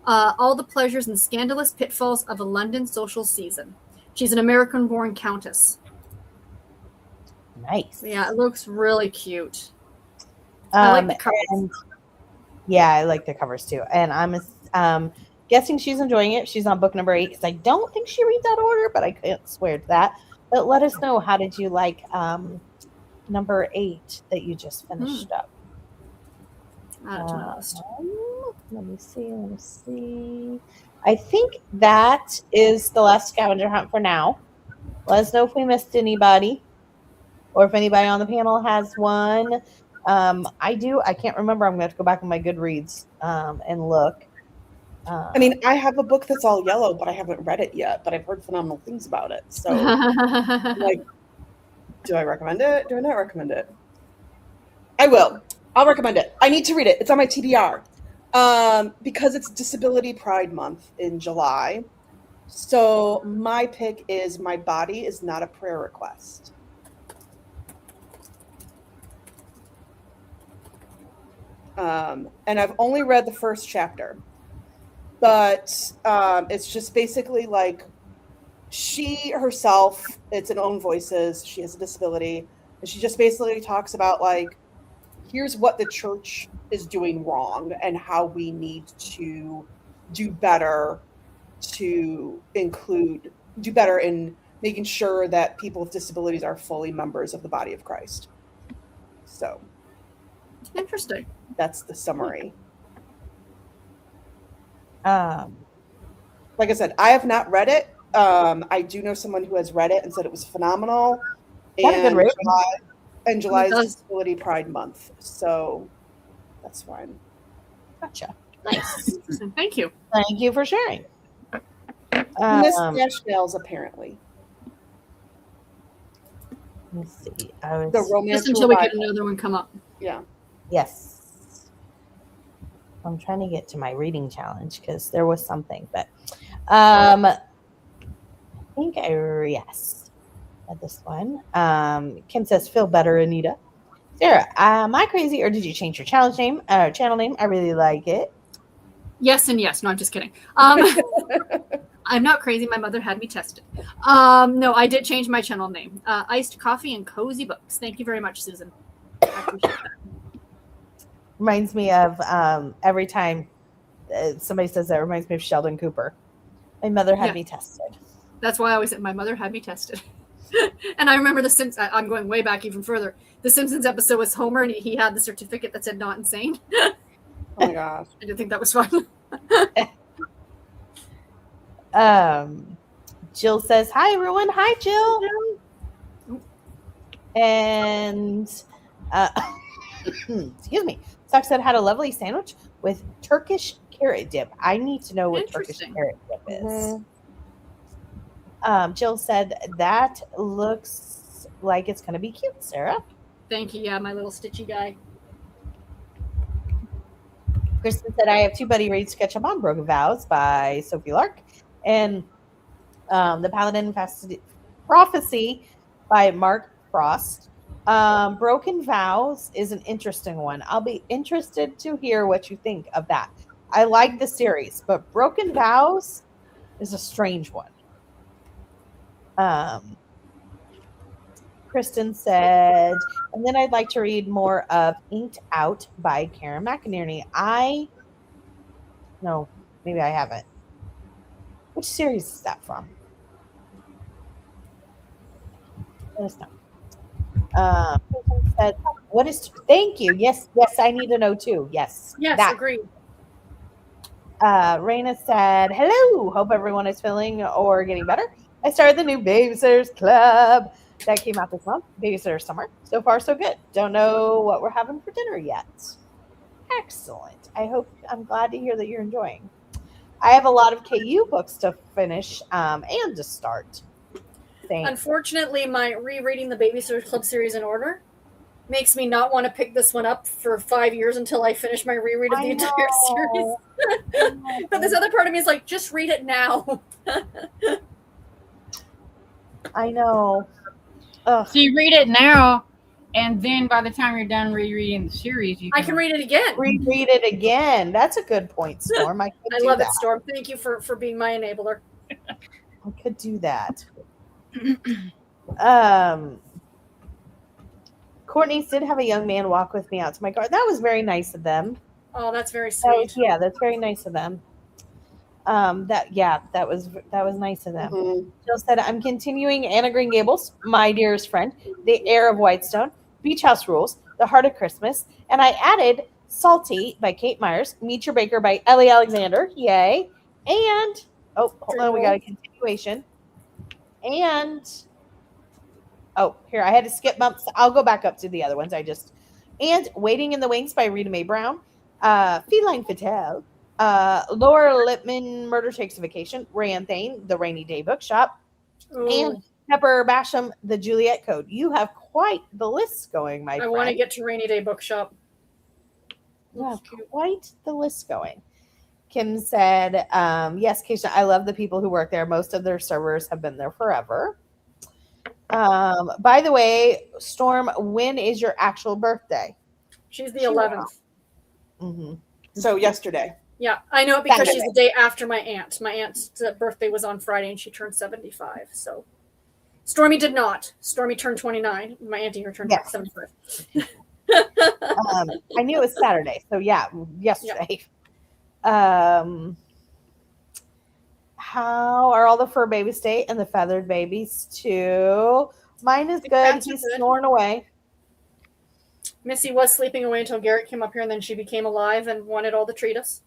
all the pleasures and scandalous pitfalls of a London social season. She's an American-born countess. Nice. Yeah, it looks really cute. I like the covers. Yeah, I like the covers too. And I'm guessing she's enjoying it. She's on book number 8 because I don't think she reads that order, but I can't swear to that. But let us know, how did you like number 8 that you just finished up? Let me see. I think that is the last scavenger hunt for now. Let us know if we missed anybody, or if anybody on the panel has one. I do. I can't remember. I'm going to have to go back on my Goodreads and look. I mean, I have a book that's all yellow, but I haven't read it yet, but I've heard phenomenal things about it. So, like, do I recommend it? Do I not recommend it? I will. I'll recommend it. I need to read it. It's on my TBR. Because it's Disability Pride Month in July. So my pick is My Body Is Not a Prayer Request. And I've only read the first chapter, but it's just basically like she herself, it's in own voices. She has a disability, and she just basically talks about like, here's what the church is doing wrong and how we need to do better to do better in making sure that people with disabilities are fully members of the body of Christ. So Interesting. that's the summary. Um, Like I said, I have not read it. I do know someone who has read it and said it was phenomenal. Got a good rating. July is It does. Disability Pride Month, so that's fine. Gotcha. Nice. Interesting. Thank you. Thank you for sharing. Miss Dash Nails, apparently. Let's see. The romance Just until we get revival. another one come up. Yeah. Yes. I'm trying to get to my reading challenge because there was something, but I think yes. Read this one. Kim says, "Feel better, Anita." Sarah, am I crazy or did you change your challenge name? Channel name? I really like it. Yes and yes. No, I'm just kidding. I'm not crazy. My mother had me tested. No, I did change my channel name. Iced Coffee and Cozy Books. Thank you very much, Susan. I appreciate that. Reminds me of every time somebody says that, reminds me of Sheldon Cooper. My mother had Yeah. me tested. That's why I always said my mother had me tested. And I remember the Simpsons. I'm going way back even further. The Simpsons episode was Homer, and he had the certificate that said "not insane." Oh my gosh. I did think that was fun. Jill says, "Hi everyone." Hi Jill. And excuse me. Sock said had a lovely sandwich with Turkish carrot dip. I need to know what Turkish Interesting. carrot dip is. Mhm. Jill said that looks like it's going to be cute, Sarah. Thank you. Yeah, my little stitchy guy. Kristen said, I have two buddy reads to catch up on Broken Vows by Sophie Lark and The Paladin Prophecy by Mark Frost. Broken Vows is an interesting one. I'll be interested to hear what you think of that. I like the series, but Broken Vows is a strange one. Kristen said, and then I'd like to read more of Inked Out by Karen McInerney. No, maybe I haven't. Which series is that from? Let us know. Kristen said, what is, thank you. Yes, I need to know too. Yes. Yes, that. agreed. Raina said, hello. Hope everyone is feeling or getting better. I started the new Babysitters Club that came out this month. Babysitter Summer. So far, so good. Don't know what we're having for dinner yet. Excellent. I'm glad to hear that you're enjoying. I have a lot of KU books to finish and to start. Thanks. Unfortunately, my rereading the Babysitters Club series in order makes me not want to pick this one up for 5 years until I finish my reread of the entire series. But this other part of me is like, just read it now. I know. Ugh. So you read it now, and then by the time you're done rereading the series, I can read it again. Reread it again. That's a good point, Storm. I love it, Storm. Thank you for being my enabler. I could do that. Courtney did have a young man walk with me out to my car. That was very nice of them. Oh, that's very sweet. That's very nice of them. That was nice of them. Mm-hmm. Jill said, I'm continuing Anna Green Gables, My Dearest Friend, The Heir of Whitestone, Beach House Rules, The Heart of Christmas, and I added Salty by Kate Myers, Meet Your Baker by Ellie Alexander, yay, and, hold on, we got a continuation, and, here, I had to skip bumps. I'll go back up to the other ones. And Waiting in the Wings by Rita Mae Brown, Feline Fatale, Laura Lippman, Murder Takes a Vacation, Rayanne Thane, The Rainy Day Bookshop, and Pepper Basham, The Juliet Code. You have quite the list going, my friend. I want to get to Rainy Day Bookshop. You have quite the list going. Kim said, yes, Keisha, I love the people who work there. Most of their servers have been there forever. By the way, Storm, when is your actual birthday? She's the 11th. Mm-hmm. So yesterday. Yeah, I know it because Saturday. she's the day after my aunt. My aunt's birthday was on Friday, and she turned 75. So Stormy did not. Stormy turned 29. My auntie her turned Yes. 75. I knew it was Saturday, so yeah, yesterday. How are all the fur babies today and the feathered babies too? Mine is The good. cats are He's good. snoring away. Missy was sleeping away until Garrett came up here, and then she became alive and wanted all the treatus.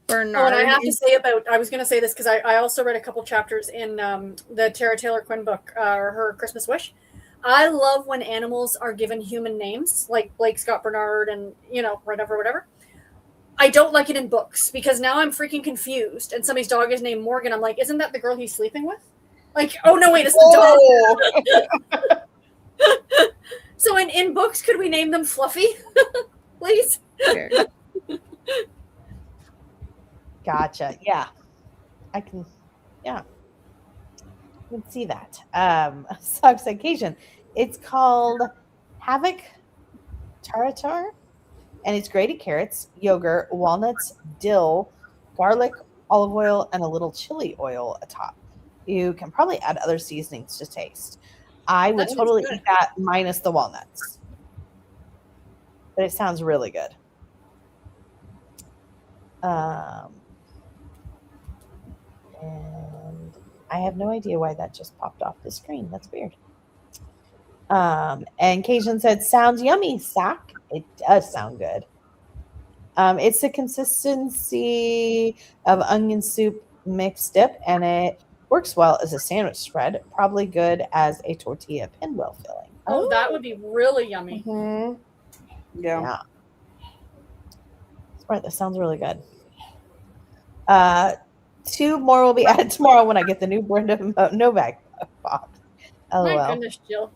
Bernard. Oh, and I have to say I was going to say this because I also read a couple chapters in the Tara Taylor Quinn book, her Christmas Wish. I love when animals are given human names, like Blake Scott Bernard and, whatever. I don't like it in books because now I'm freaking confused and somebody's dog is named Morgan. I'm like, isn't that the girl he's sleeping with? Like, oh no, wait, it's the dog. So in books, could we name them Fluffy? Please? Sure. Gotcha. Yeah. I can see that. Sucks occasion. It's called Havoc Taratar, and it's grated carrots, yogurt, walnuts, dill, garlic, olive oil, and a little chili oil atop. You can probably add other seasonings to taste. I would sounds totally good. eat that minus the walnuts. But it sounds really good. And I have no idea why that just popped off the screen. That's weird. And Cajun said, sounds yummy, Sack. It does sound good. It's the consistency of onion soup mixed dip, and it works well as a sandwich spread. Probably good as a tortilla pinwheel filling. Oh, that would be really yummy. Mm-hmm. Yeah. Smart. That sounds really good. 2 more will be added tomorrow when I get the new Brenda Novak box. LOL. My goodness, Jill.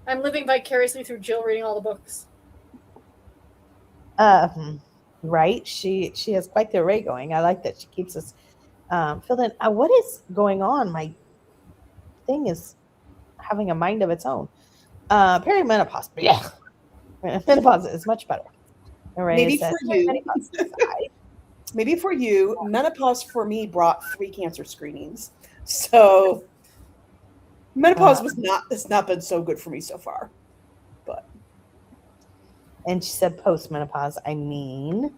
I'm living vicariously through Jill reading all the books. Right? She has quite the array going. I like that she keeps us filled in. What is going on? My thing is having a mind of its own. Perimenopause. Yeah. Menopause is much better. Maybe for you, menopause for me brought 3 cancer screenings. So menopause has not been so good for me so far. But and she said post-menopause. I mean,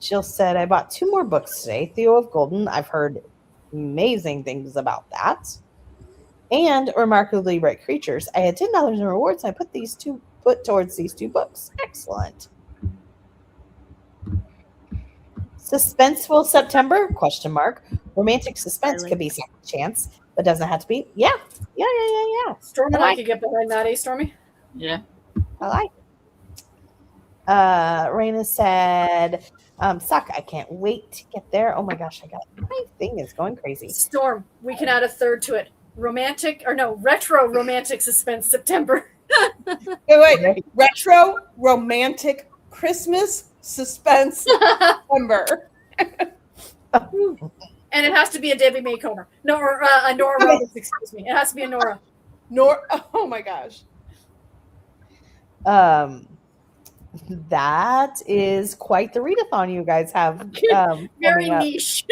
Jill said, I bought 2 more books today. Theo of Golden. I've heard amazing things about that. And Remarkably Bright Creatures. I had $10 in rewards. And I put towards these 2 books. Excellent. Suspenseful September? ? Romantic suspense could be second chance, but doesn't have to be. Yeah. Stormy and I could get behind that, eh, Stormy? Yeah. I like it. Raina said, Suck, I can't wait to get there. Oh my gosh, my thing is going crazy. Storm, we can add a third to it. Retro romantic suspense September. wait. Retro romantic Christmas suspense September. And it has to be a Debbie May Comer. No, or a Nora Roberts, excuse me. It has to be a Nora. Oh my gosh. That is quite the readathon you guys have. Very niche.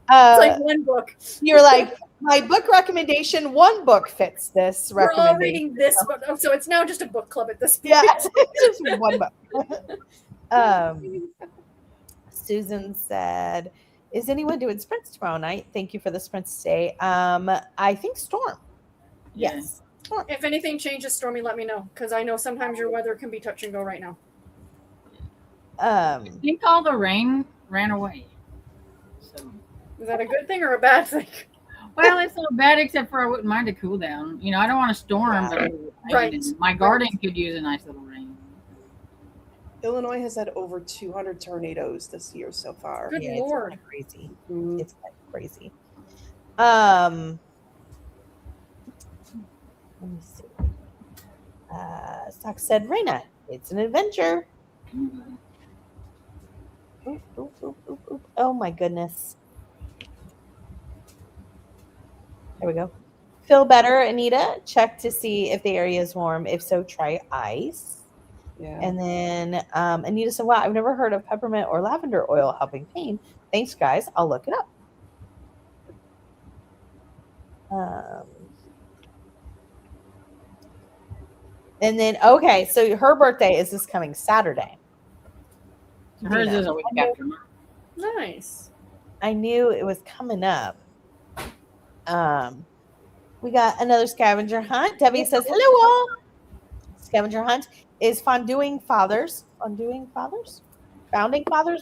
It's like one book. You're like, my book recommendation, 1 book fits this We're recommendation. all reading this book. Oh, so it's now just a book club at this point. Yeah, it's just 1 book. Susan said, is anyone doing sprints tomorrow night? Thank you for the sprints today. I think Storm. Yes. Storm. If anything changes, Stormy, let me know. Because I know sometimes your weather can be touch and go right now. I think all the rain ran away. So is that a good thing or a bad thing? Well, it's not bad except for I wouldn't mind a cool down. I don't want a storm, but my garden could use a nice little rain. Illinois has had over 200 tornadoes this year so far. Good Lord. It's crazy. Mm-hmm. It's crazy. Let me see. Stock said, Raina, it's an adventure. Oop. Oh my goodness. There we go. Feel better, Anita. Check to see if the area is warm. If so, try ice. Yeah. And then Anita said, wow, I've never heard of peppermint or lavender oil helping pain. Thanks, guys. I'll look it up. And then, okay, so her birthday is this coming Saturday. Hers is a week after mine. Nice. I knew it was coming up. We got another scavenger hunt. Debbie says, hello all. Scavenger hunt is Founding Fathers,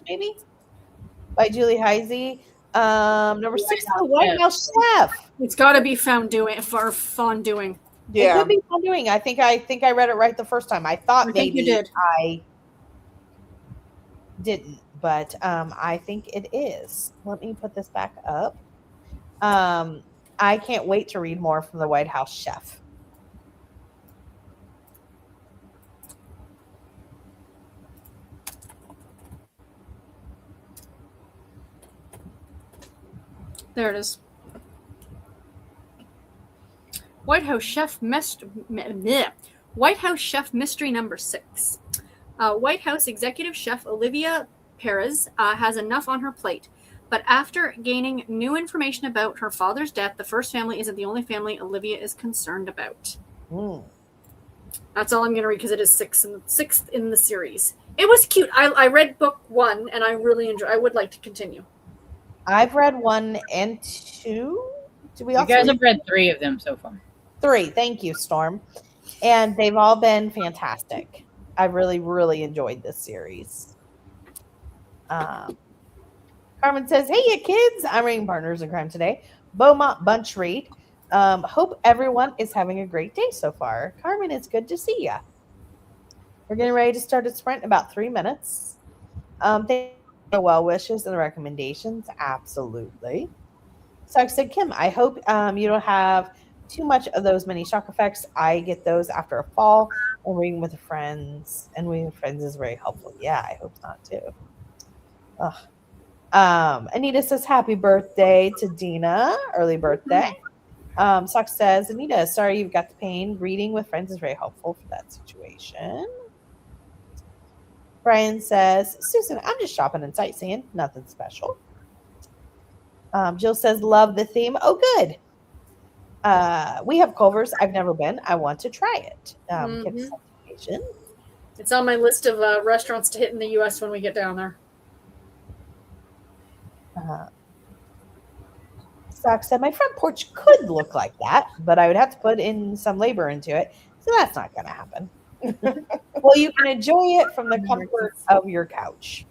maybe, by Julie Heisey. Number 6, The White House Chef. It's got to be fonduing for fonduing. It could be Founding. I think I read it right the first time. I thought maybe you did. I didn't, but I think it is. Let me put this back up. I can't wait to read more from The White House Chef. There it is. White House Chef Mystery number 6. White House Executive Chef Olivia Perez has enough on her plate. But after gaining new information about her father's death, the first family isn't the only family Olivia is concerned about. That's all I'm going to read because it is sixth in the series. It was cute. I read book 1 and I really enjoyed. I would like to continue. I've read 1 and 2. Do we? You guys have read 3 of them so far. 3. Thank you, Storm. And they've all been fantastic. I really, really enjoyed this series. Carmen says, hey, you kids. I'm reading Partners in Crime today. Beaumont Bunch read. Hope everyone is having a great day so far. Carmen, it's good to see ya. We're getting ready to start a sprint in about 3 minutes. Thank you for the well wishes and the recommendations. Absolutely. So I said, Kim, I hope you don't have too much of those many shock effects. I get those after a fall and reading with friends. And reading with friends is very helpful. Yeah, I hope not too. Anita says, happy birthday to Dina. Early birthday. Sock says, Anita, sorry you've got the pain. Reading with friends is very helpful for that situation. Brian says, Susan, I'm just shopping and sightseeing. Nothing special. Jill says, love the theme. Oh, good. We have Culver's. I've never been. I want to try it. It's on my list of restaurants to hit in the U.S. when we get down there. Sock said, my front porch could look like that, but I would have to put in some labor into it. So that's not going to happen. Well, you can enjoy it from the comfort of your couch.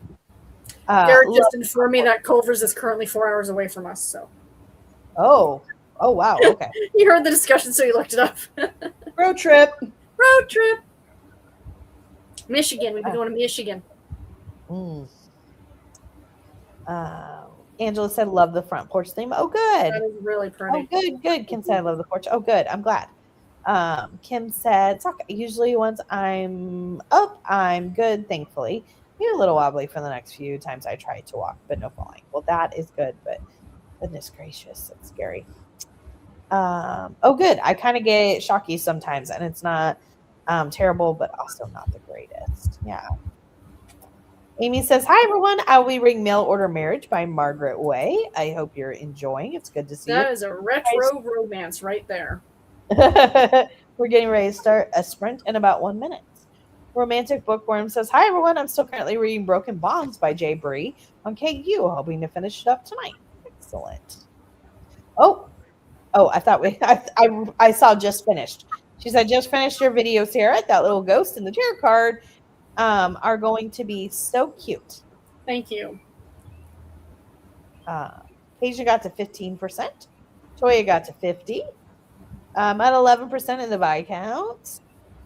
Garrett just informed me that Culver's is currently 4 hours away from us. So. Oh, wow. Okay. You heard the discussion, so you looked it up. Road trip. Michigan. We've been going to Michigan. Angela said, love the front porch theme. Oh, good. That is really pretty. Oh, good. Kim said, I love the porch. Oh, good. I'm glad. Kim said, usually once I'm up, I'm good, thankfully. Maybe a little wobbly for the next few times I try to walk, but no falling. Well, that is good, but goodness gracious, it's scary. Oh, good. I kind of get shocky sometimes, and it's not terrible, but also not the greatest. Yeah. Amy says, hi, everyone. I will be reading Mail Order Marriage by Margaret Way. I hope you're enjoying. It's good to see you. That is a retro romance right there. We're getting ready to start a sprint in about 1 minute. Romantic Bookworm says, hi, everyone. I'm still currently reading Broken Bonds by Jay Bree on KU, hoping to finish it up tonight. Excellent. Oh, I thought I saw just finished. She said, just finished your video, Sarah. That little ghost and the tarot card are going to be so cute. Thank you. Asia got to 15%. Toya got to 50%. At 11% in the Viscount.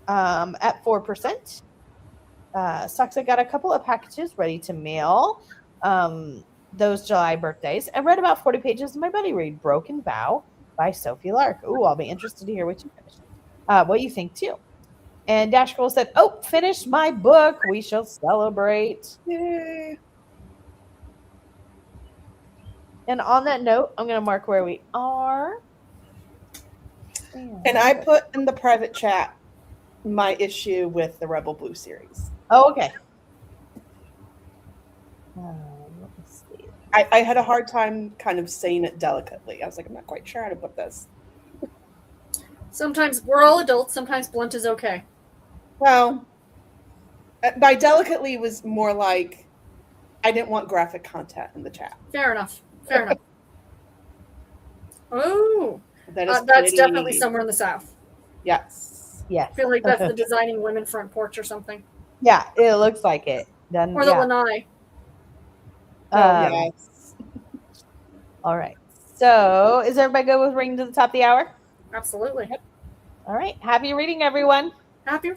At 4%. Stoxa got a couple of packages ready to mail those July birthdays. I read about 40 pages of my buddy read, Broken Vow by Sophie Lark. Ooh, I'll be interested to hear what you finished. What you think, too. And Dash Girl said, oh, finished my book. We shall celebrate. Yay. And on that note, I'm going to mark where we are. And I put in the private chat my issue with the Rebel Blue series. Oh, okay. Let me see. I had a hard time kind of saying it delicately. I was like, I'm not quite sure how to put this. Sometimes we're all adults. Sometimes blunt is okay. Well, by delicately was more like I didn't want graphic content in the chat. Fair enough. Fair enough. Oh, That's definitely somewhere in the South. Yes. Yes. I feel like that's the Designing Women front porch or something. Yeah, it looks like it. Then, Or the yeah. lanai. Yes. All right. So, is everybody good with ringing to the top of the hour? Absolutely. All right. Happy reading, everyone. Happy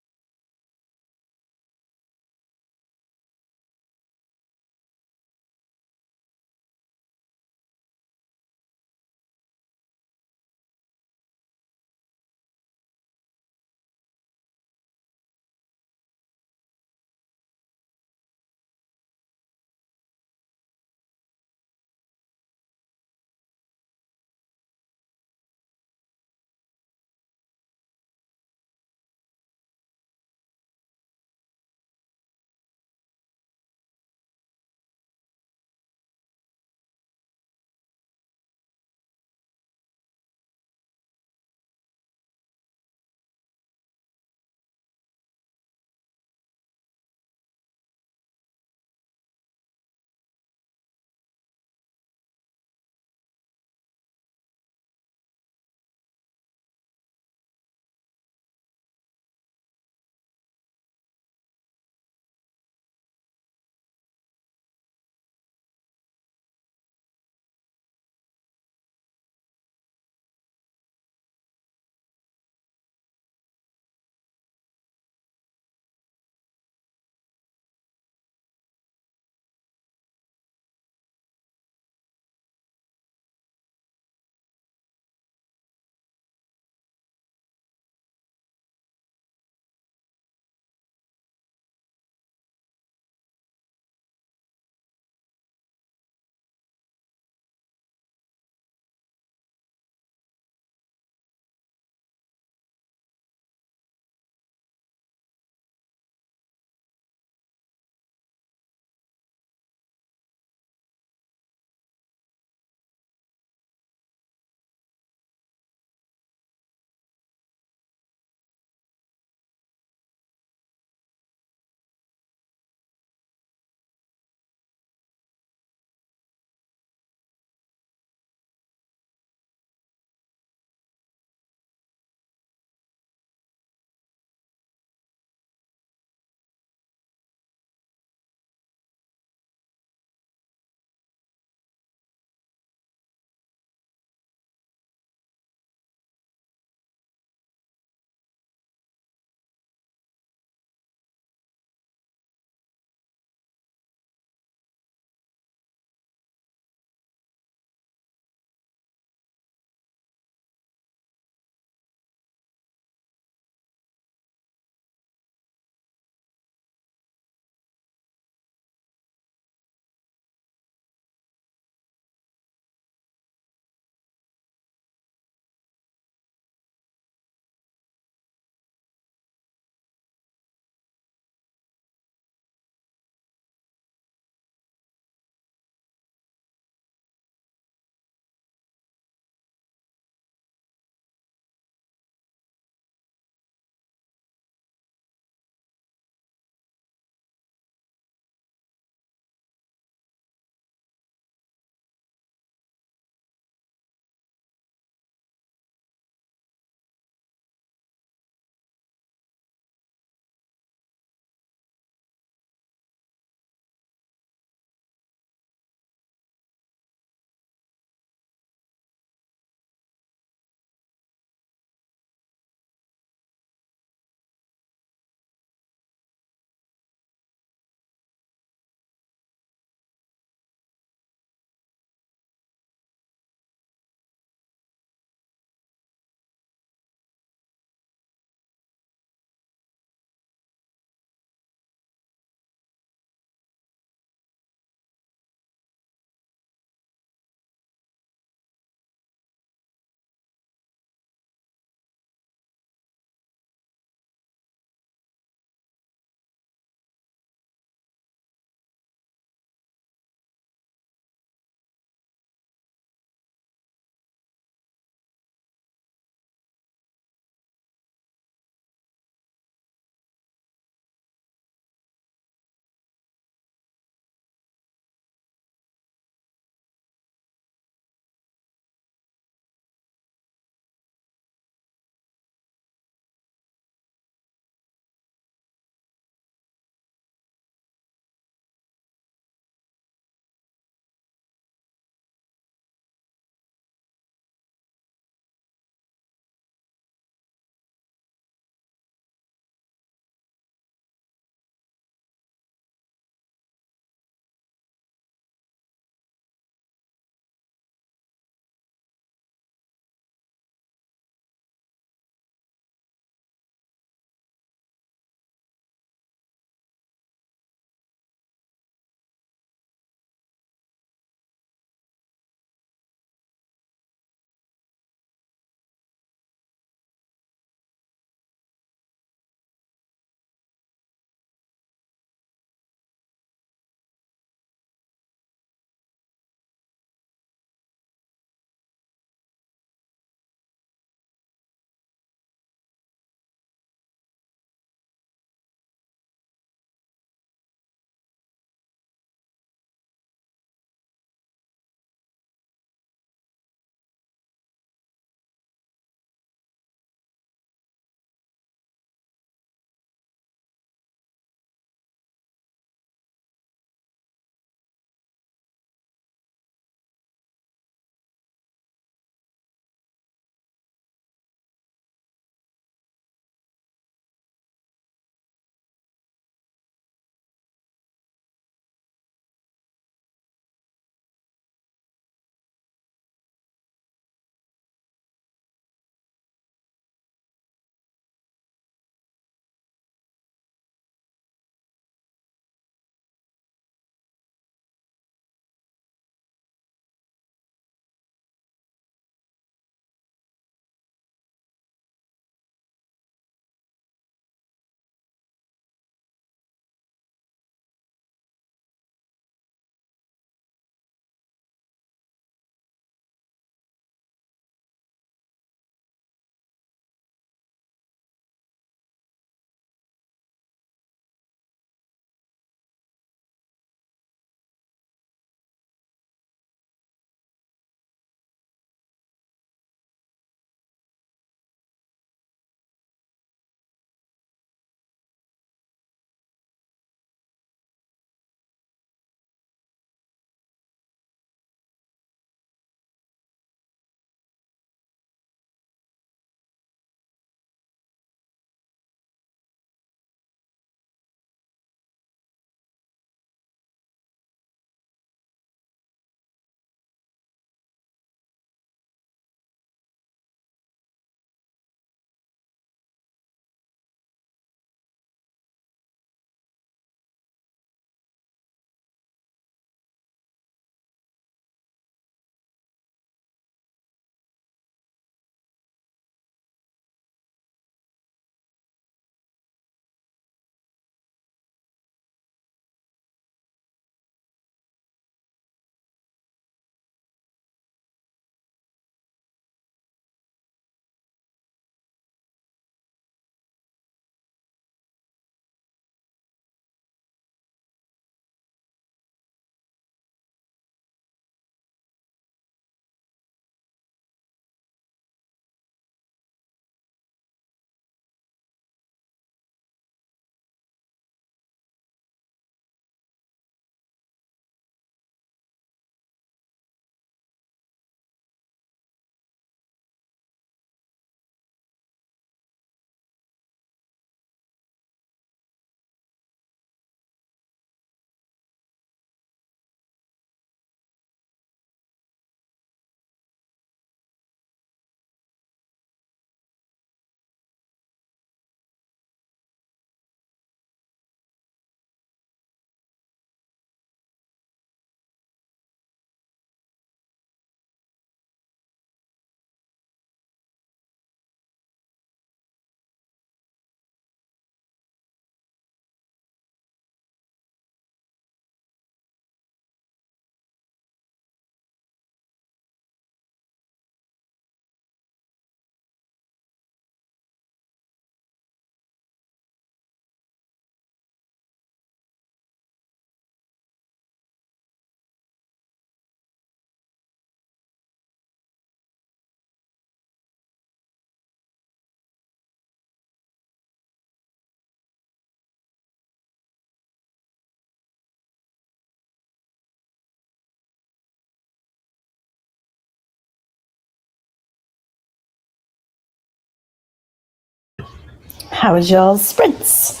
How was y'all's sprints?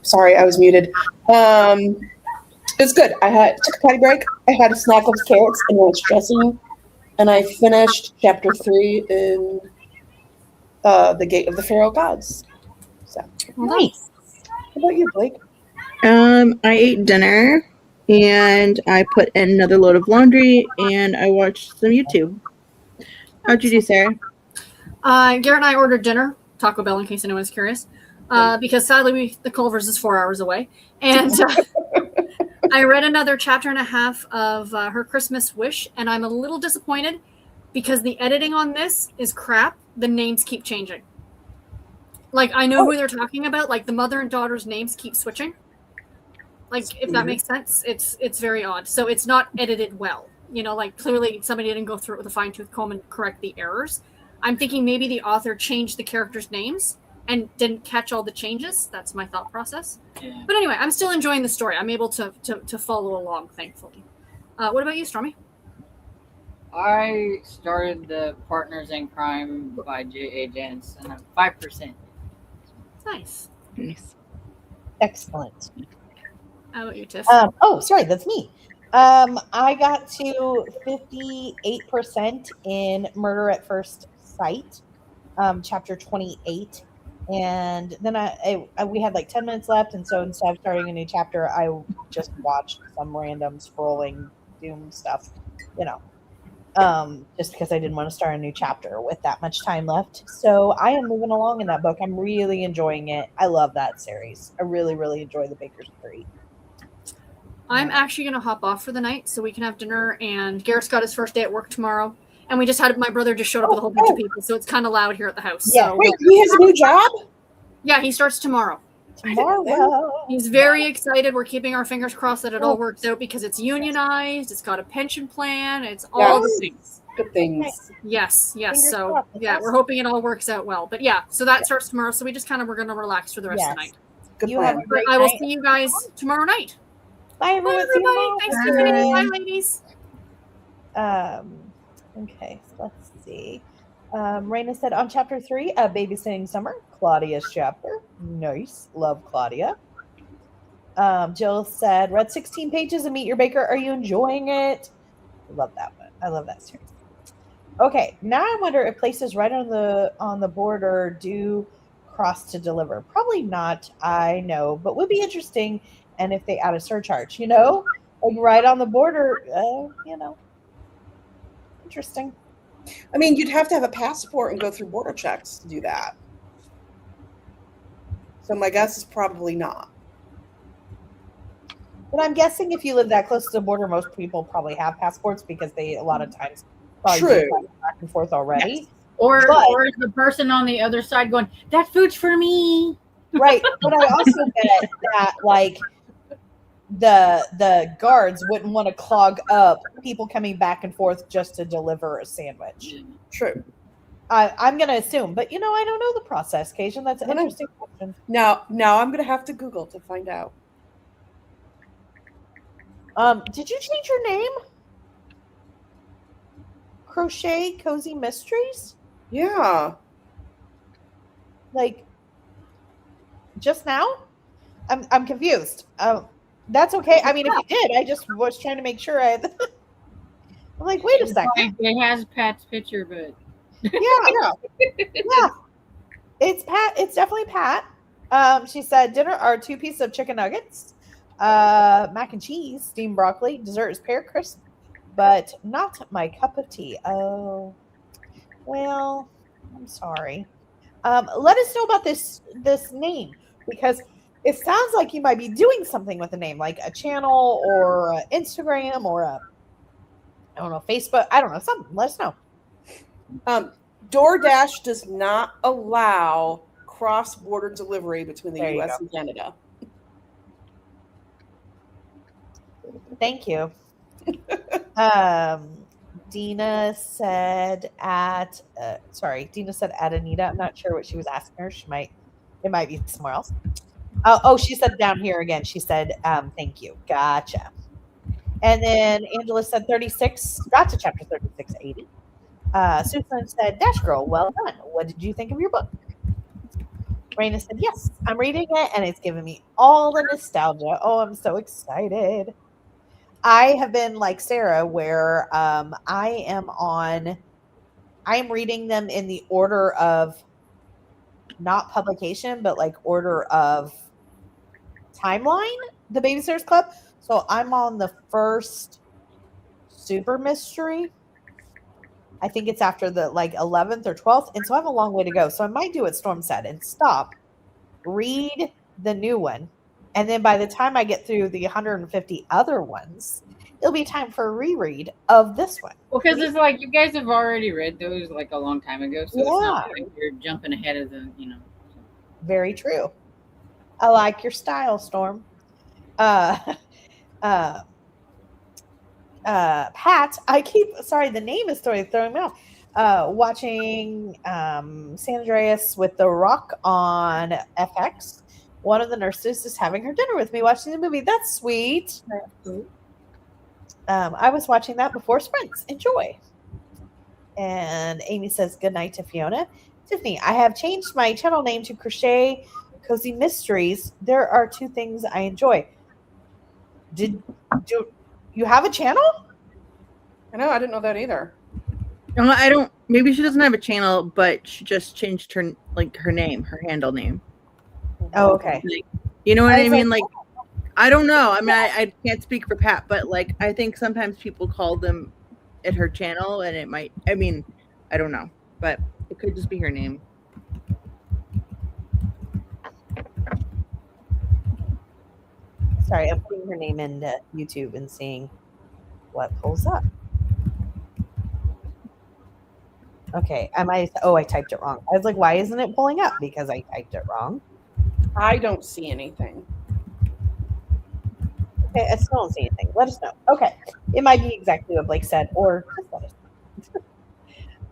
Sorry, I was muted. It's good. Took a potty break. I had a snack of carrots and ranch dressing, and I finished chapter 3 in the Gate of the Pharaoh Gods. So, Nice. how about you, Blake? I ate dinner, and I put in another load of laundry, and I watched some YouTube. How'd you do, Sarah? Garrett and I ordered dinner, Taco Bell, in case anyone's curious, because sadly the Culvers is 4 hours away, and I read another chapter and a half of Her Christmas Wish, and I'm a little disappointed because the editing on this is crap. The names keep changing. Like, I know who they're talking about. Like, the mother and daughter's names keep switching. Like, if that makes sense, it's very odd. So it's not edited well. You know, like, clearly somebody didn't go through it with a fine-tooth comb and correct the errors. I'm thinking maybe the author changed the characters' names and didn't catch all the changes. That's my thought process. Yeah. But anyway, I'm still enjoying the story. I'm able to follow along, thankfully. What about you, Stormy? I started the Partners in Crime by J.A. Jens, and I'm 5%. Nice. Nice. Excellent. How about you, Tiff? Sorry, that's me. I got to 58% in Murder at First Sight, chapter 28. And then we had like 10 minutes left. And so instead of starting a new chapter, I just watched some random scrolling Doom stuff, just because I didn't want to start a new chapter with that much time left. So I am moving along in that book. I'm really enjoying it. I love that series. I really, really enjoy the Baker's Street. I'm actually going to hop off for the night so we can have dinner. And Garrett's got his first day at work tomorrow. And we just had my brother just showed up with a whole bunch of people. So it's kind of loud here at the house. Yeah. So, Wait, he has a new job? yeah, he starts tomorrow. Tomorrow. He's very excited. We're keeping our fingers crossed that it all works out because it's unionized. It's got a pension plan. It's all the things. Good things. Yes. Fingers So, crossed. yeah, we're hoping it all works out well. But yeah, so that starts tomorrow. So we just we're going to relax for the rest of the night. Good You plan. have a great I will night. see you guys tomorrow night. Bye, Bye, everyone. See you everybody. tomorrow. Thanks, Tiffany. Bye, ladies. Okay, so let's see. Raina said on chapter 3, Babysitting Summer, Claudia's chapter. Nice. Love Claudia. Jill said, read 16 pages of Meet Your Baker. Are you enjoying it? Love that one. I love that series. Okay, now I wonder if places right on the border do cross to deliver. Probably not, I know, but would be interesting. And if they add a surcharge, like right on the border, interesting. I mean, you'd have to have a passport and go through border checks to do that. So my guess is probably not. But I'm guessing if you live that close to the border, most people probably have passports because they a lot of times probably do travel back and forth already. Yes. Or is the person on the other side going, that food's for me? Right. But I also bet that like the guards wouldn't want to clog up people coming back and forth just to deliver a sandwich. True. I'm going to assume, but I don't know the process, Cajun. That's an interesting question. Now I'm going to have to Google to find out. Did you change your name? Crochet Cozy Mysteries? Yeah. Like just now? I'm confused. That's okay. I mean, if you did, I just was trying to make sure I'm like, wait a second. It has Pat's picture, but Yeah. It's Pat. It's definitely Pat. She said dinner are 2 pieces of chicken nuggets, mac and cheese, steamed broccoli. Dessert is pear crisp, but not my cup of tea. Oh, well, I'm sorry. Let us know about this name because it sounds like you might be doing something with the name, like a channel or a Instagram or I don't know, Facebook. I don't know, something. Let us know. DoorDash does not allow cross-border delivery between the U.S. and Canada. Thank you. Dina said at Anita. I'm not sure what she was asking her. It might be somewhere else. Oh, she said down here again. She said, thank you. Gotcha. And then Angela said 36. Got to chapter 3680. Susan said, Dash Girl, well done. What did you think of your book? Raina said, yes, I'm reading it and it's giving me all the nostalgia. Oh, I'm so excited. I have been like Sarah, where I am reading them in the order of not publication, but like order of timeline, the Babysitters Club. So I'm on the first super mystery. I think it's after the like 11th or 12th. And so I have a long way to go. So I might do what Storm said and stop, read the new one. And then by the time I get through the 150 other ones, it'll be time for a reread of this one. Well, because it's like you guys have already read those like a long time ago, so it's not like you're jumping ahead of the, Very true. I like your style, Storm. Pat, the name is throwing me off. Watching San Andreas with The Rock on FX. One of the nurses is having her dinner with me watching the movie. That's sweet. I was watching that before Sprints. Enjoy. And Amy says good night to Fiona. Tiffany, I have changed my channel name to Crochet Cozy Mysteries. There are two things I enjoy. Do you have a channel? I know, I didn't know that either. I don't. Maybe she doesn't have a channel, but she just changed her name, her handle name. Oh, okay. You know what I mean? Like, I don't know. I mean, I can't speak for Pat, but like, I think sometimes people call them at her channel, and it might. I mean, I don't know, but it could just be her name. Sorry, I'm putting her name into YouTube and seeing what pulls up. Okay, I typed it wrong. I was like, why isn't it pulling up? Because I typed it wrong. I don't see anything. Okay, I still don't see anything. Let us know. Okay, it might be exactly what Blake said, or just let us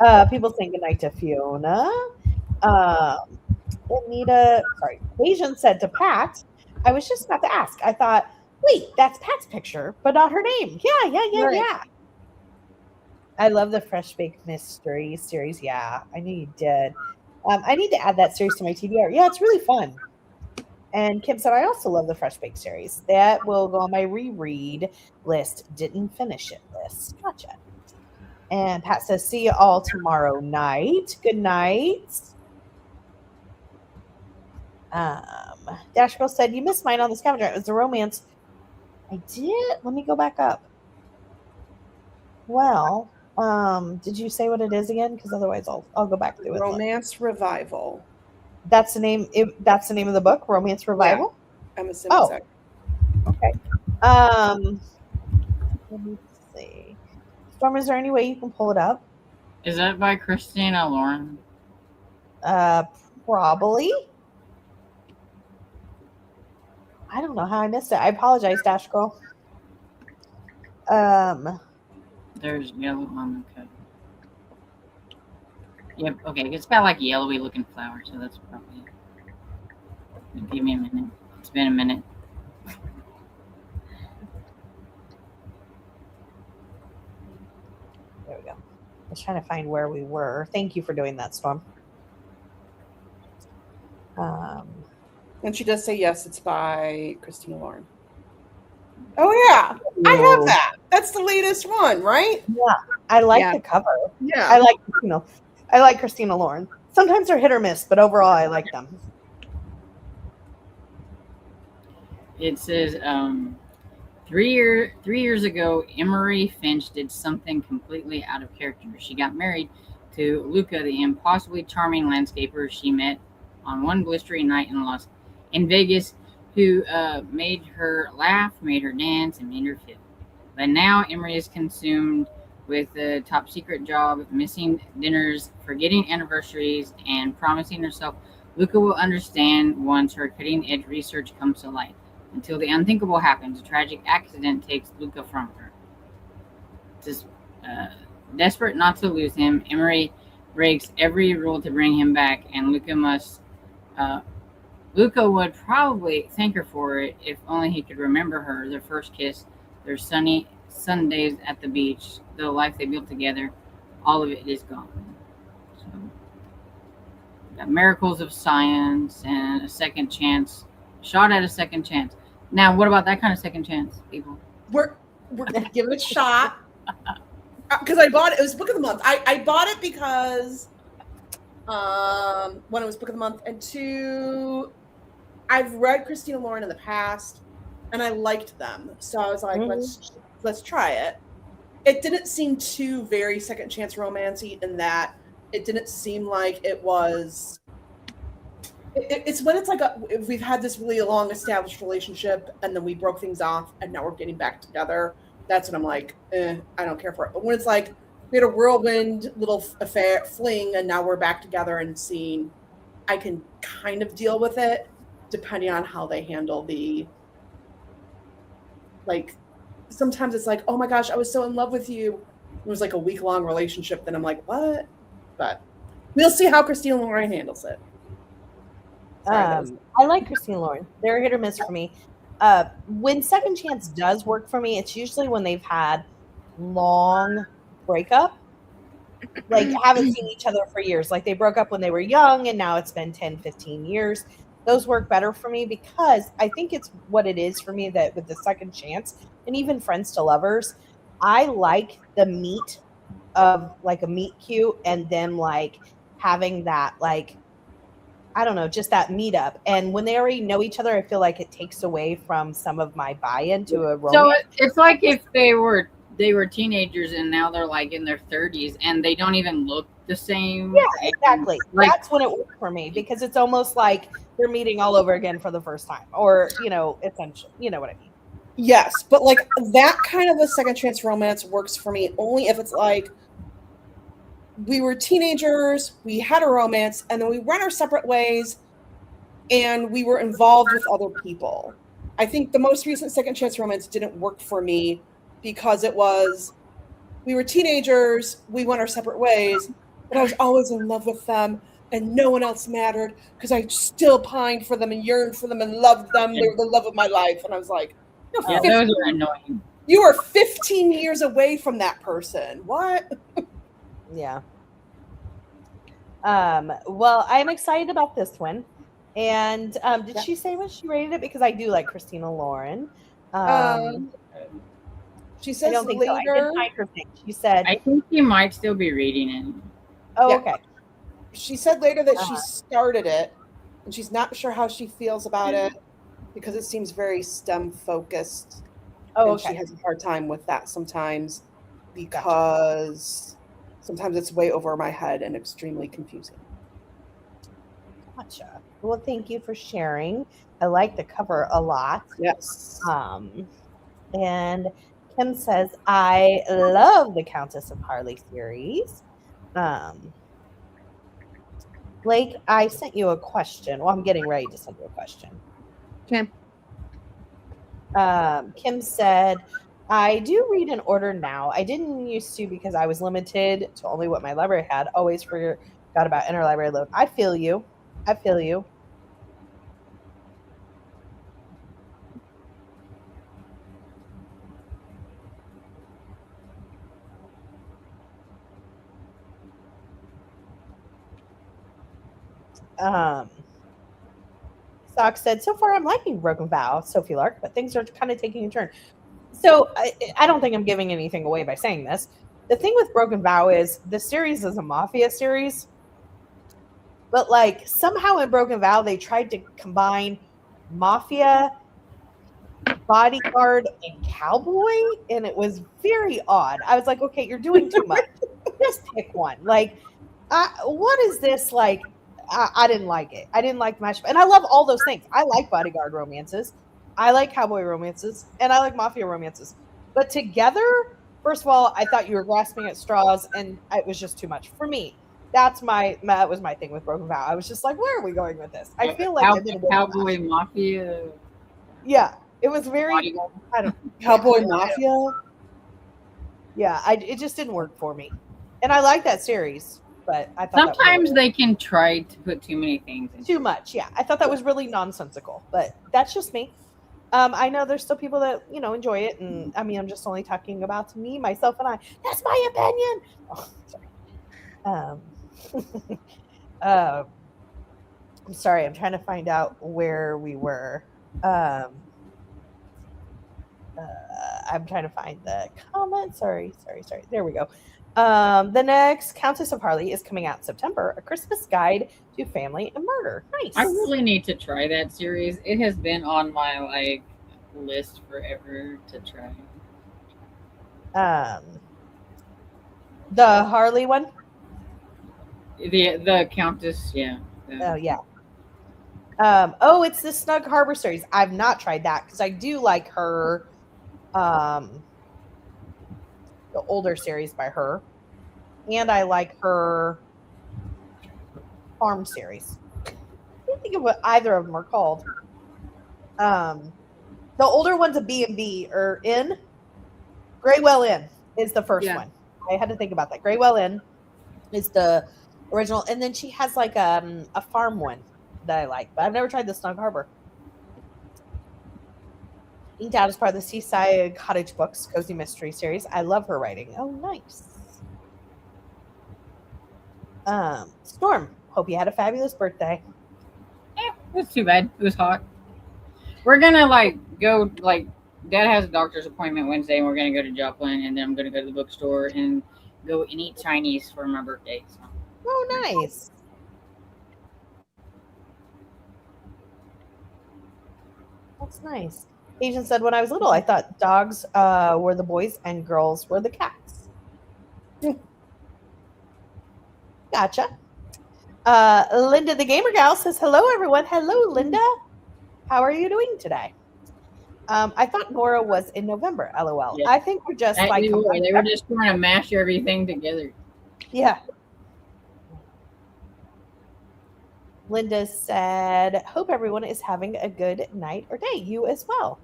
know. People saying goodnight to Fiona. Asian said to Pat, I was just about to ask. I thought, wait, that's Pat's picture, but not her name. Yeah. I love the Fresh Baked Mystery series. Yeah, I knew you did. I need to add that series to my TBR. Yeah, it's really fun. And Kim said, I also love the Fresh Baked series. That will go on my reread list. Didn't finish it list. Gotcha. And Pat says, see you all tomorrow night. Good night. Dash Girl said, you missed mine on the scavenger. It was the romance. I did? Let me go back up. Well, did you say what it is again? Because otherwise I'll go back through it. Romance Revival. That's the name. That's the name of the book, Romance Revival. Yeah, I'm assuming so. Okay. Let me see. Storm, is there any way you can pull it up? Is that by Christina Lauren? Probably. I don't know how I missed it. I apologize, Dash Girl. There's yellow on the cover. Yep, okay. It's got like yellowy looking flowers, so that's probably it. Give me a minute. It's been a minute. There we go. I was trying to find where we were. Thank you for doing that, Storm. And she does say yes, it's by Christina Lauren. Oh yeah, I have that. That's the latest one, right? Yeah, I like the cover. Yeah, I like Christina Lauren. Sometimes they're hit or miss, but overall, I like them. It says, 3 years ago, Emery Finch did something completely out of character. She got married to Luca, the impossibly charming landscaper she met on one blistering night in Vegas, who made her laugh, made her dance, and made her feel. But now Emery is consumed with the top secret job, missing dinners, forgetting anniversaries, and promising herself Luca will understand once her cutting-edge research comes to light. Until the unthinkable happens, a tragic accident takes Luca from her. Just desperate not to lose him, Emery breaks every rule to bring him back, and Luca must Luca would probably thank her for it if only he could remember her, their first kiss, their sunny Sundays at the beach, the life they built together. All of it is gone. So, got miracles of science and a second chance, shot at a second chance. Now, what about that kind of second chance, people? We're gonna give it a shot because I bought it. It was book of the month. I bought it because when it was book of the month, and two, I've read Christina Lauren in the past, and I liked them, so I was like, let's try it. It didn't seem too very second chance romancy in that it didn't seem like it was. It's when it's like we've had this really long established relationship and then we broke things off and now we're getting back together. That's when I'm like, I don't care for it. But when it's like we had a whirlwind little affair fling and now we're back together and seeing, I can kind of deal with it depending on how they handle the, like, sometimes it's like, oh my gosh, I was so in love with you. It was like a week-long relationship. Then I'm like, what? But we'll see how Christina Lauren handles it. I like Christina Lauren. They're hit or miss for me. When second chance does work for me, it's usually when they've had long breakup, like haven't seen each other for years. Like they broke up when they were young and now it's been 10, 15 years. Those work better for me because I think it's what it is for me that with the second chance and even friends to lovers, I like the meet of like a meet cute and them like having that like, I don't know, just that meetup. And when they already know each other, I feel like it takes away from some of my buy-in to a romance. So it's like if they were teenagers and now they're like in their 30s and they don't even look the same. Yeah, exactly. Like, that's when it works for me because it's almost like they're meeting all over again for the first time, or essentially, you know what I mean. Yes, but like that kind of a second chance romance works for me only if it's like we were teenagers, we had a romance, and then we went our separate ways, and we were involved with other people. I think the most recent second chance romance didn't work for me because it was we were teenagers, we went our separate ways, but I was always in love with them, and no one else mattered because I still pined for them and yearned for them and loved them. They were the love of my life, and I was like, yeah, those are annoying. You are 15 years away from that person. What? Yeah. Well, I'm excited about this one. And did she say what she rated it? Because I do like Christina Lauren. She says I don't think later. so. I did find her thing. She said, I think you might still be reading it. "Oh, Yeah. okay." She said later that she started it, and she's not sure how she feels about it because it seems very STEM focused. Oh, and okay. she has a hard time with that sometimes because sometimes it's way over my head and extremely confusing. Gotcha. Well, thank you for sharing. I like the cover a lot. Yes. And Kim says, I love the Countess of Harley series. Blake, I sent you a question. Well, I'm getting ready to send you a question. Okay. Kim said, I do read in order now. I didn't used to because I was limited to only what my library had. Always forgot about interlibrary loan. I feel you. I feel you. Sock said, so far I'm liking Broken Vow, Sophie Lark, but things are kind of taking a turn. So I don't think I'm giving anything away by saying this. The thing with Broken Vow is the series is a mafia series, but like somehow in Broken Vow they tried to combine mafia, bodyguard, and cowboy, and it was very odd. I was like, okay, you're doing too much. Just pick one. Like, what is this like? I didn't like it. I didn't like the mashup. And I love all those things. I like bodyguard romances. I like cowboy romances. And I like mafia romances. But together, first of all, I thought you were grasping at straws and it was just too much for me. That was my thing with Broken Vow. I was just like, where are we going with this? I feel like I did a cowboy mafia. Yeah. It was very, I don't Cowboy mafia? Yeah, it just didn't work for me. And I like that series. but I thought Sometimes they can try to put too many things in. too much. Yeah, I thought that was really nonsensical, but that's just me. I know there's still people that enjoy it, and I mean, I'm just only talking about me, myself, and I. That's my opinion. Oh, sorry. I'm sorry. I'm trying to find out where we were. I'm trying to find the comment. Sorry. There we go. The next Countess of Harley is coming out in September. A Christmas Guide to Family and Murder. Nice. I really need to try that series. It has been on my list forever to try. The Harley one. The Countess, yeah. Oh yeah. It's the Snug Harbor series. I've not tried that because I do like her. The older series by her, and I like her farm series. I can't think of what either of them are called. The older one's a B&B or Inn. Graywell Inn is the first one. I had to think about that. Graywell Inn is the original, and then she has like a farm one that I like, but I've never tried the Snug Harbor. Inked out as part of the Seaside Cottage Books Cozy Mystery series. I love her writing. Oh, nice. Storm, hope you had a fabulous birthday. It was too bad. It was hot. We're gonna go Dad has a doctor's appointment Wednesday, and we're gonna go to Joplin, and then I'm gonna go to the bookstore and go and eat Chinese for my birthday. So. Oh, nice. That's nice. Asian said, when I was little, I thought dogs were the boys and girls were the cats. Gotcha. Linda the Gamer Gal says, hello, everyone. Hello, Linda. How are you doing today? I thought Nora was in November, LOL. Yeah. I think we're just They were just trying to mash everything together. Yeah. Linda said, hope everyone is having a good night or day. You as well.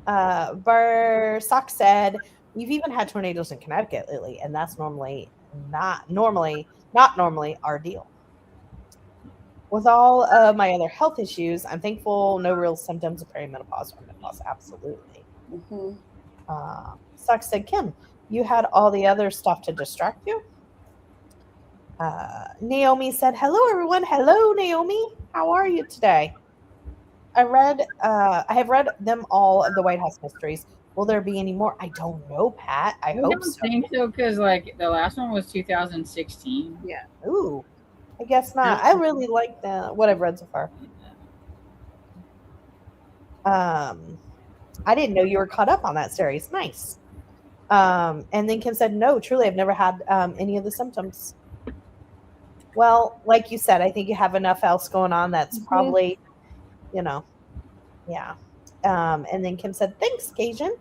Barsock said, we've even had tornadoes in Connecticut lately, and that's not normally our deal. With all of my other health issues, I'm thankful no real symptoms of perimenopause or menopause. Absolutely. Sock said, Kim, you had all the other stuff to distract you? Naomi said, hello, everyone. Hello, Naomi. How are you today? I have read them all of the White House mysteries. Will there be any more? I don't know, Pat. I hope so. I think so, because the last one was 2016. Yeah. Ooh. I guess not. I really like what I've read so far. I didn't know you were caught up on that series. Nice. And then Kim said, no, truly, I've never had any of the symptoms. Well, like you said, I think you have enough else going on that's probably, yeah. And then Kim said, thanks, Cajun.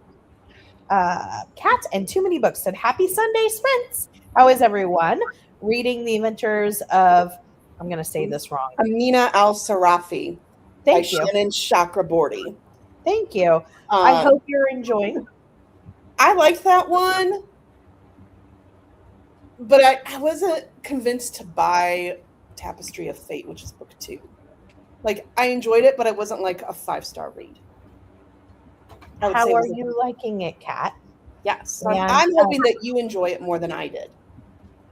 Cat and Too Many Books said, happy Sunday, Sprints. How is everyone? Reading the adventures of, I'm going to say this wrong, Amina Al-Sarafi by Shannon Chakraborty. Thank you. I hope you're enjoying. I liked that one, but I wasn't convinced to buy Tapestry of Fate, which is book 2. I enjoyed it, but it wasn't a 5-star read. How are you liking it, Kat? Yes. Yeah. I'm hoping that you enjoy it more than I did.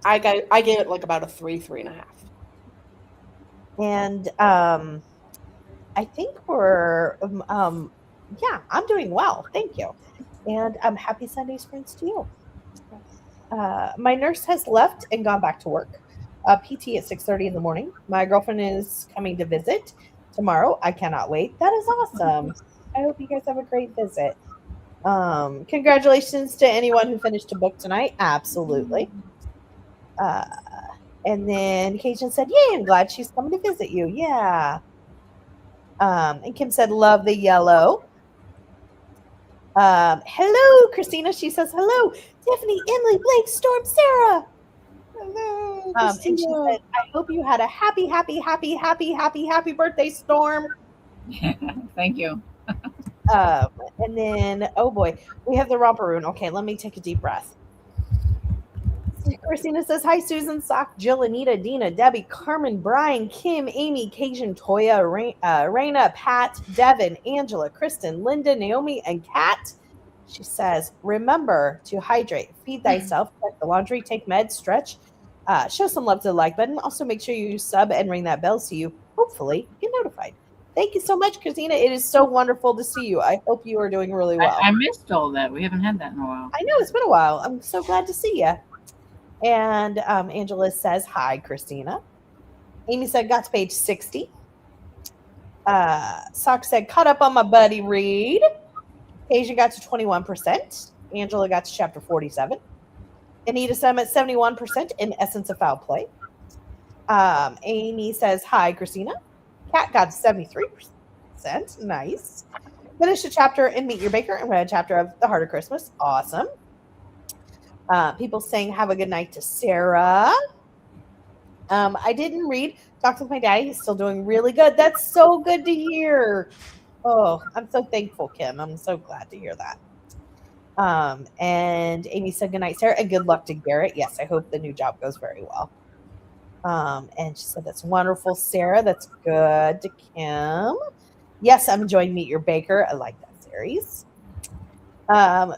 I gave it about a 3.5. And I think we're I'm doing well. Thank you. And happy Sunday Sprints to you. My nurse has left and gone back to work. PT at 6:30 in the morning. My girlfriend is coming to visit tomorrow. I cannot wait. That is awesome. I hope you guys have a great visit. Congratulations to anyone who finished a book tonight. Absolutely. And then Cajun said, yay, I'm glad she's coming to visit you. Yeah. And Kim said, love the yellow. Hello, Christina. She says, hello, Tiffany, Emily, Blake, Storm, Sarah. Hello. And she said, I hope you had a happy birthday, Storm. Thank you. And then, oh boy, we have the romperoon. Okay, let me take a deep breath. Christina says, hi, Susan, Sock, Jill, Anita, Dina, Debbie, Carmen, Brian, Kim, Amy, Cajun, Toya, Raina, Pat, Devin, Angela, Kristen, Linda, Naomi, and Kat. She says, remember to hydrate, feed thyself, check the laundry, take meds, stretch, show some love to the like button. Also, make sure you sub and ring that bell so you hopefully get notified. Thank you so much, Christina. It is so wonderful to see you. I hope you are doing really well. I missed all that. We haven't had that in a while. I know, it's been a while. I'm so glad to see you. And Angela says, hi, Christina. Amy said, got to page 60. Sock said, caught up on my buddy Reed. Asia got to 21%. Angela got to chapter 47. Anita said, I'm at 71% in Essence of Foul Play. Amy says, hi, Christina. Kat got to 73%. Nice. Finished a chapter in Meet Your Baker and read a chapter of The Heart of Christmas. Awesome. People saying have a good night to Sarah. I didn't read Talk with My Daddy. He's still doing really good. That's so good to hear. Oh, I'm so thankful, Kim. I'm so glad to hear that. And Amy said good night, Sarah, and good luck to Garrett. Yes, I hope the new job goes very well. And she said that's wonderful, Sarah. That's good to Kim. Yes, I'm enjoying Meet Your Baker. I like that series.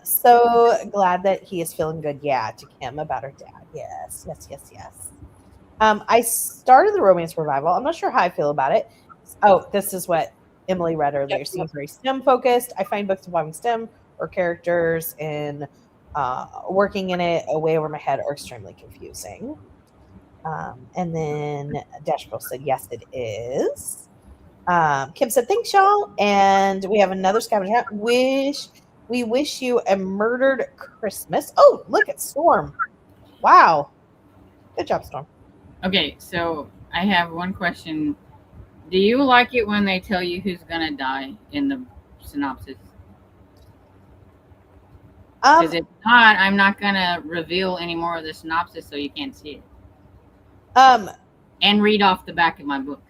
So glad that he is feeling good. Yeah, to Kim about her dad. Yes. I started the romance revival. I'm not sure how I feel about it. Oh, this is what Emily read earlier. Yep. Seems very STEM focused. I find books involving STEM or characters in working in it way over my head are extremely confusing. And then Dash Girl said, yes, it is. Kim said, thanks, y'all. And we have another scavenger hunt. We wish you a murdered Christmas. Oh, look at Storm. Wow. Good job, Storm. Okay, so I have one question. Do you like it when they tell you who's going to die in the synopsis? Because if not, I'm not going to reveal any more of the synopsis so you can't see it. And read off the back of my book.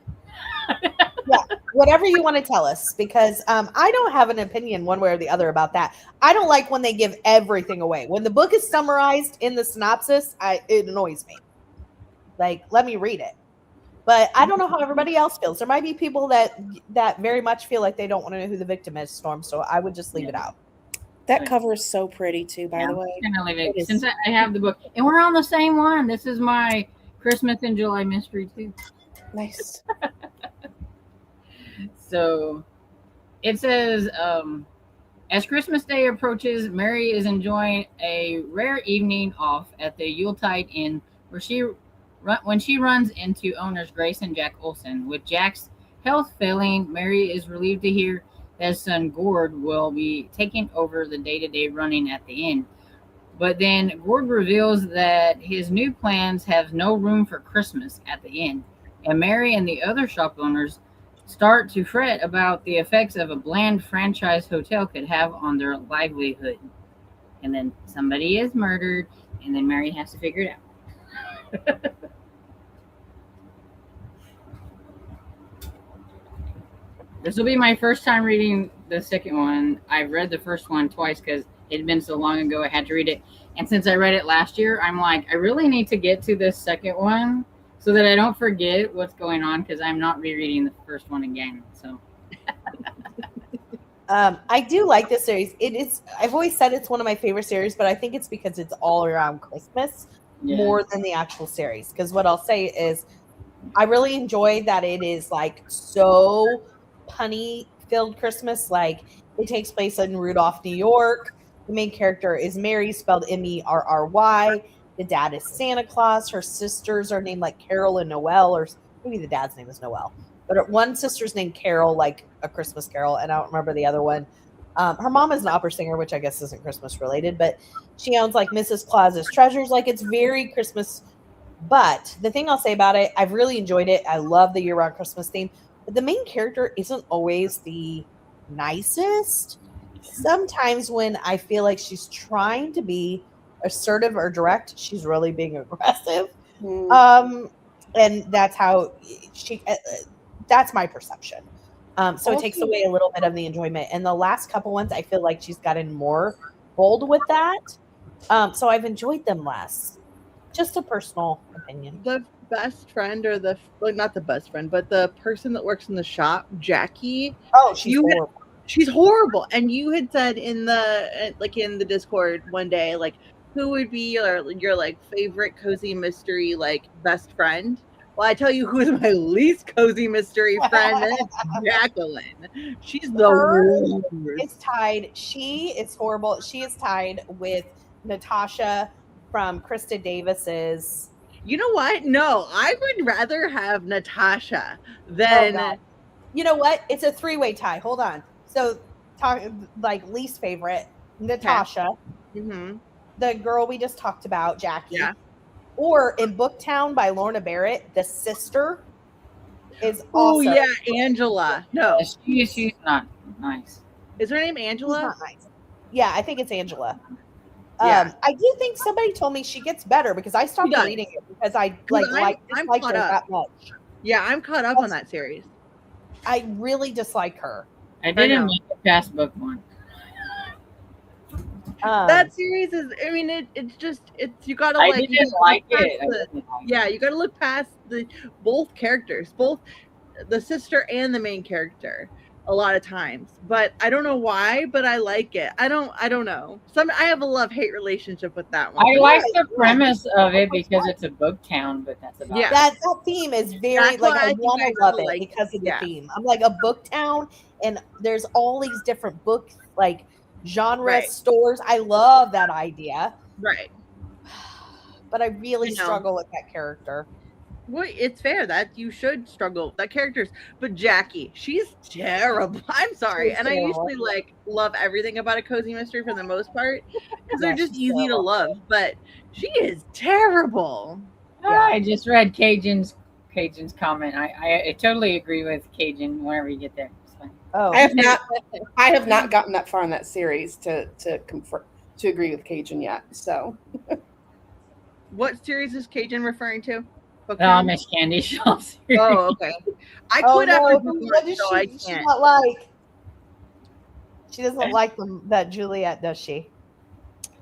Yeah, whatever you want to tell us, because I don't have an opinion one way or the other about that. I don't like when they give everything away. When the book is summarized in the synopsis, it annoys me. Like, let me read it. But I don't know how everybody else feels. There might be people that very much feel like they don't want to know who the victim is, Storm. So I would just leave it out. That cover is so pretty too, by the way. I'm gonna leave it since I have the book, and we're on the same one. This is my Christmas in July mystery too. Nice. So it says, as Christmas Day approaches, Mary is enjoying a rare evening off at the Yuletide Inn, when she runs into owners Grace and Jack Olson. With Jack's health failing, Mary is relieved to hear that his son Gord will be taking over the day-to-day running at the inn. But then Gord reveals that his new plans have no room for Christmas at the inn, and Mary and the other shop owners start to fret about the effects of a bland franchise hotel could have on their livelihood. And then somebody is murdered, and then Mary has to figure it out. This will be my first time reading the second one. I've read the first one twice because it had been so long ago I had to read it. And since I read it last year, I'm like, I really need to get to this second one so that I don't forget what's going on, because I'm not rereading the first one again. So I do like this series. It is. I've always said it's one of my favorite series, but I think it's because it's all around Christmas more than the actual series. Because what I'll say is, I really enjoy that it is like so punny filled Christmas. Like, it takes place in Rudolph, New York. The main character is Mary, spelled Merry. The dad is Santa Claus. Her sisters are named like Carol and Noel, or maybe the dad's name is Noel. But one sister's named Carol, like A Christmas Carol, and I don't remember the other one. Her mom is an opera singer, which I guess isn't Christmas related, but she owns like Mrs. Claus's Treasures. Like, it's very Christmas. But the thing I'll say about it, I've really enjoyed it. I love the year-round Christmas theme. But the main character isn't always the nicest. Sometimes when I feel like she's trying to be assertive or direct, she's really being aggressive. And that's how that's my perception. So it takes away a little bit of the enjoyment. And the last couple ones, I feel like she's gotten more bold with that. So I've enjoyed them less. Just a personal opinion. The best friend, or not the best friend, but the person that works in the shop, Jackie. Oh, she's horrible. She's horrible. And you had said in the Discord one day, like, who would be your like favorite cozy mystery like best friend? Well, I tell you who is my least cozy mystery friend, and it's Jacqueline. She's the worst. It's tied. She is horrible. She is tied with Natasha from Krista Davis's. You know what? No, I would rather have Natasha than. You know what? It's a 3-way tie. Hold on. So, like least favorite, Natasha, the girl we just talked about, Jackie, or in Booktown by Lorna Barrett, the sister is awesome. Oh yeah, Angela. No, she's not nice. Is her name Angela? She's not nice. Yeah, I think it's Angela. Yeah. I do think somebody told me she gets better because I stopped reading it because I like her that much. Yeah, I'm caught up on that series. I really dislike her. I didn't make it past book 1. That series is. I mean, it's you gotta I like. didn't like it. You gotta look past both characters, both the sister and the main character. A lot of times, but I don't know why, but I like it. I don't know. I have a love-hate relationship with that one. I like the premise of it because it's a book town, but that's about it. That theme is very I want to love it because of the theme. I'm like a book town, and there's all these different book like genre stores. I love that idea. Right. But I really struggle with that character. Well, it's fair that you should struggle with that characters, but Jackie, she's terrible. I'm sorry, and I usually love everything about a cozy mystery for the most part because they're just easy to love. But she is terrible. I just read Cajun's comment. I totally agree with Cajun. Whenever you get there, it's fine. Oh, I have not gotten that far in that series to agree with Cajun yet. So, what series is Cajun referring to? Miss Candy Shop series. Oh, okay. I quit after book 1, so I She can't. not like. She doesn't like that Juliet, does she?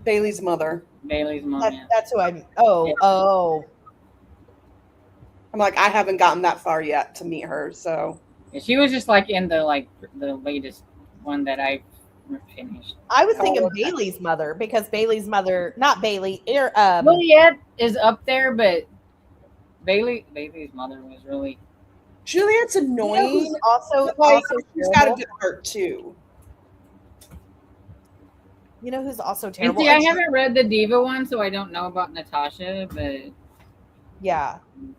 Bailey's mother. That's who I'm. Oh. I'm like, I haven't gotten that far yet to meet her. So she was just like in the latest one that I finished. I was thinking Bailey's mother because Bailey's mother, not Bailey. Juliet is up there, but Bailey's mother was really. Juliet's annoying. You know also she's got a good heart too. You know who's also terrible? See, I haven't read the Diva one, so I don't know about Natasha, but yeah,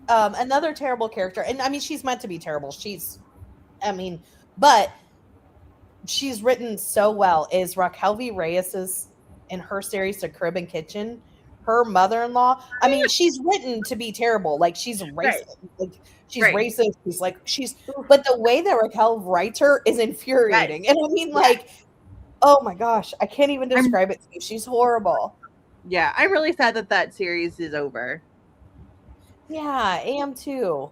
another terrible character, and I mean she's meant to be terrible. But she's written so well. Is Raquel V. Reyes's in her series to Crib and Kitchen? Her mother-in-law. I mean, she's written to be terrible. Like she's racist. Like she's racist. But the way that Raquel writes her is infuriating. And I mean, oh my gosh, I can't even describe it to you. She's horrible. Yeah, I'm really sad that series is over. Yeah, I am too.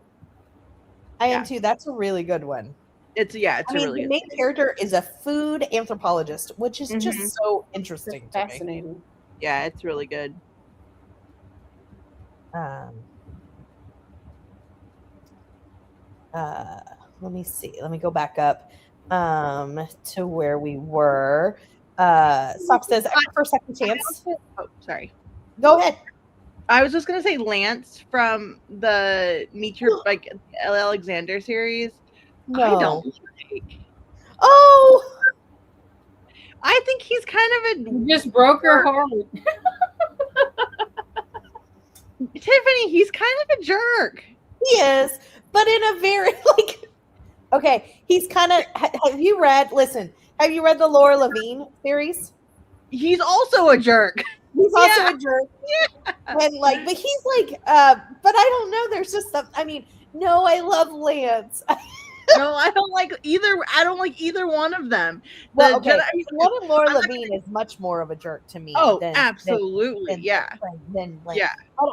That's a really good one. It's a really the main character is a food anthropologist, which is just so interesting. Fascinating. Me. Yeah, it's really good. Let me see. Let me go back up to where we were. Sock says, for second chance. Oh, sorry. Go ahead. I was just gonna say Lance from the Meet Your Alexander series. No. I don't like. Oh, I think he's kind of you just broke her heart. Tiffany, he's kind of a jerk. He is, but in a very okay, he's kind of. Have you read the Laura Levine series? He's also a jerk. He's also a jerk. Yeah. And but he's but I don't know. There's just some. I mean, no, I love Lance. No, I don't like either. I don't like either one of them. Well, okay. One of Laura Levine is much more of a jerk to me. Oh, absolutely. Yeah.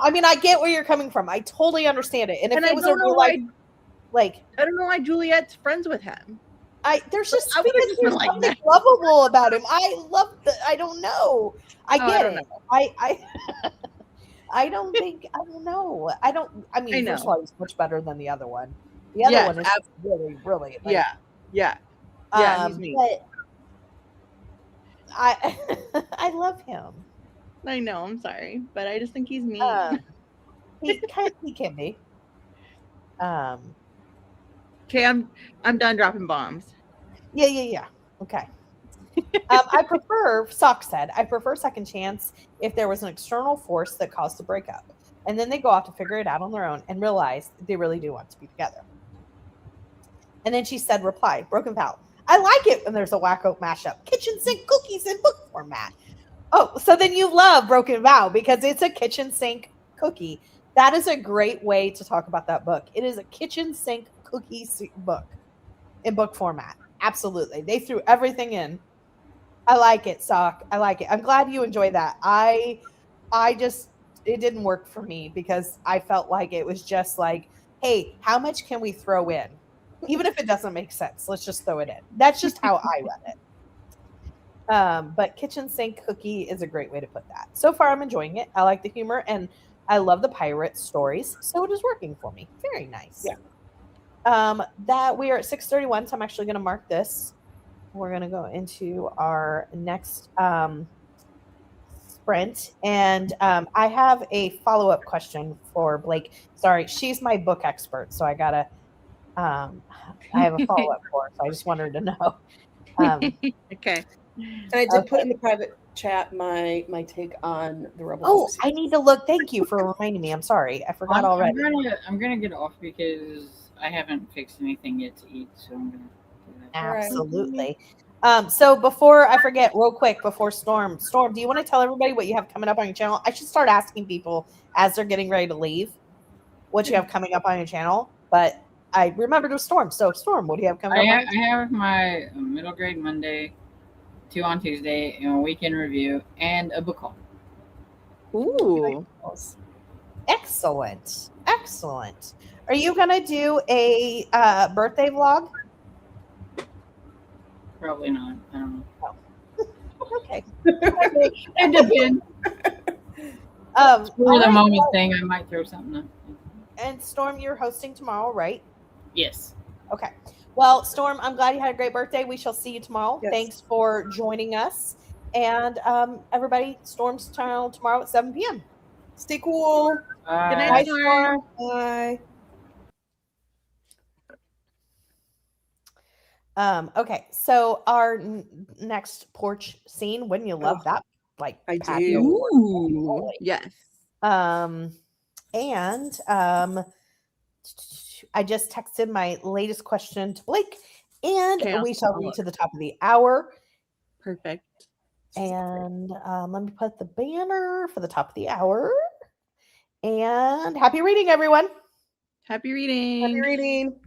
I mean, I get where you're coming from. I totally understand it. And if it was a real life, I don't know why Juliet's friends with him. There's just something lovable about him. I don't know. I get it. I don't know. I mean, I first of know. all, it's much better than the other one. The other Yes, one is really, really like, yeah, he's neat. but I I love him. I know, I'm sorry, but I just think he's neat. He can be. Um, Okay, I'm done dropping bombs. yeah. Okay. I prefer, Sock said, I prefer second chance if there was an external force that caused the breakup. And then they go off to figure it out on their own and realize they really do want to be together. And then she said, reply, Broken Vow. I like it when there's a wacko mashup. Kitchen sink cookies in book format. Oh, so then you love Broken Vow because it's a kitchen sink cookie. That is a great way to talk about that book. It is a kitchen sink cookie book in book format. Absolutely. They threw everything in. I like it, Sock. I like it. I'm glad you enjoy that. I just it didn't work for me because I felt like it was just like, hey, how much can we throw in? Even if it doesn't make sense, let's just throw it in. That's just how I read it. But kitchen sink cookie is a great way to put that. So far, I'm enjoying it. I like the humor and I love the pirate stories, so it is working for me. Very nice. Yeah. That we are at 6:31, so I'm actually going to mark this. We're going to go into our next sprint. And I have a follow up question for Blake. Sorry, she's my book expert, so I gotta. I have a follow up for her, so I just wanted to know. Okay. And I did put in the private chat my take on the Rebel. Oh, I need to look. Thank you for reminding me. I'm sorry, I forgot already. I'm gonna get off because I haven't fixed anything yet to eat, so I'm gonna do that. Absolutely. So before I forget, real quick, before Storm, do you want to tell everybody what you have coming up on your channel? I should start asking people as they're getting ready to leave what you have coming up on your channel, but I remembered it was Storm. So Storm, what do you have coming up? I have my middle grade Monday, 2 on Tuesday, and a weekend review, and a book haul. Ooh. Excellent. Are you gonna do a birthday vlog? Probably not. I don't know. Okay. It depends. For the moment thing, I might throw something up. And Storm, you're hosting tomorrow, right? Yes. Okay. Well, Storm, I'm glad you had a great birthday. We shall see you tomorrow. Yes. Thanks for joining us. And everybody, Storm's channel tomorrow at 7 p.m. Stay cool. Good night, Storm. Bye. Okay, so our next porch scene, wouldn't you love that? Like I patio do. porch. Ooh. Yes. And I just texted my latest question to Blake, and Okay, we shall read to the top of the hour. Perfect. And let me put the banner for the top of the hour. And happy reading, everyone. Happy reading. Happy reading.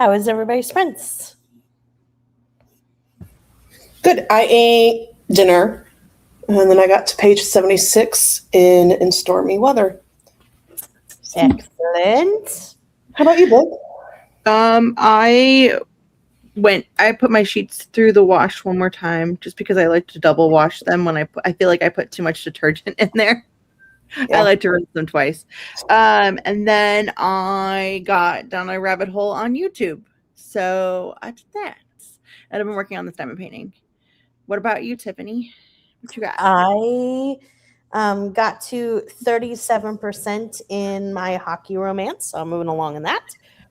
How is everybody's sprints? Good. I ate dinner, and then I got to page 76 in stormy weather. Excellent. How about you, Blake? I put my sheets through the wash one more time just because I like to double wash them when I feel like I put too much detergent in there. Yeah. I like to rinse them twice. And then I got down a rabbit hole on YouTube. So I did that. And I've been working on this diamond painting. What about you, Tiffany? What you got? I got to 37% in my hockey romance, so I'm moving along in that.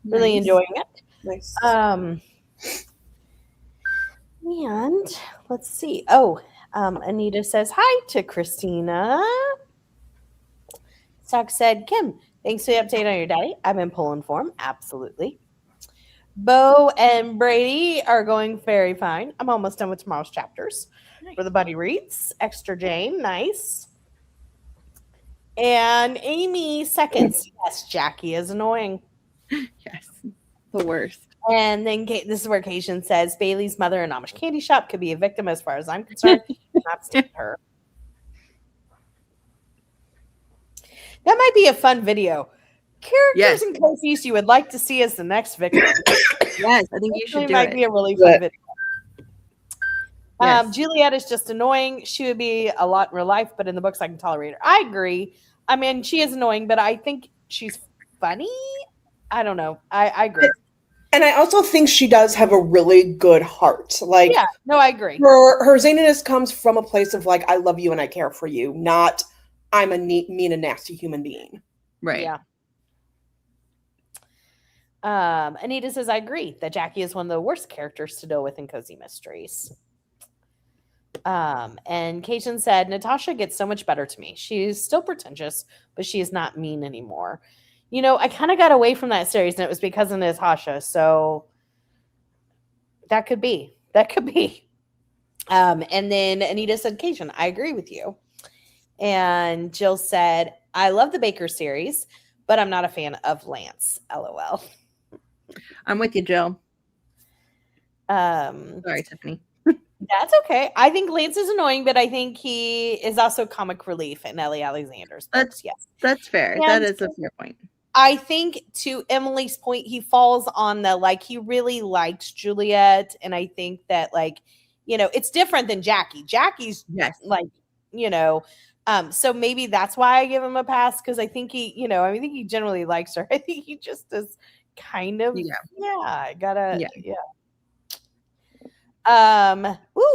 Really Nice. enjoying it. Nice. And let's see. Oh, Anita says hi to Christina. Sock said, Kim, thanks for the update on your day. I've been pulling form. Absolutely. Bo and Brady are going very fine. I'm almost done with tomorrow's chapters for the buddy reads. Extra Jane, nice. And Amy seconds. Yes, Jackie is annoying. Yes, the worst. And then this is where Cation says Bailey's mother in Amish candy shop could be a victim as far as I'm concerned. Not stand her. That might be a fun video. Characters and Cozies you would like to see as the next victim. Yes, I think you should do might it. be a really fun video. Yes. Juliet is just annoying. She would be a lot in real life, but in the books I can tolerate her. I agree. I mean, she is annoying, but I think she's funny. I don't know. I agree. And I also think she does have a really good heart. Like, yeah, no, I agree. Her zaniness comes from a place of like, I love you and I care for you, not I'm a mean and nasty human being. Right. Yeah. Anita says, I agree that Jackie is one of the worst characters to deal with in Cozy Mysteries. And Cation said, Natasha gets so much better to me. She's still pretentious, but she is not mean anymore. You know, I kind of got away from that series, and it was because of Natasha. So that could be. And then Anita said, Cation, I agree with you. And Jill said, I love the Baker series, but I'm not a fan of Lance. LOL. I'm with you, Jill. Sorry, Tiffany. That's okay. I think Lance is annoying, but I think he is also comic relief in Ellie Alexander's books. That's fair. And that is a fair point. I think to Emily's point, he falls on the, like, he really likes Juliet. And I think that, like, you know, it's different than Jackie. Jackie's like, you know, so maybe that's why I give him a pass. Cause I think he, you know, I think he generally likes her. I think he just is kind of,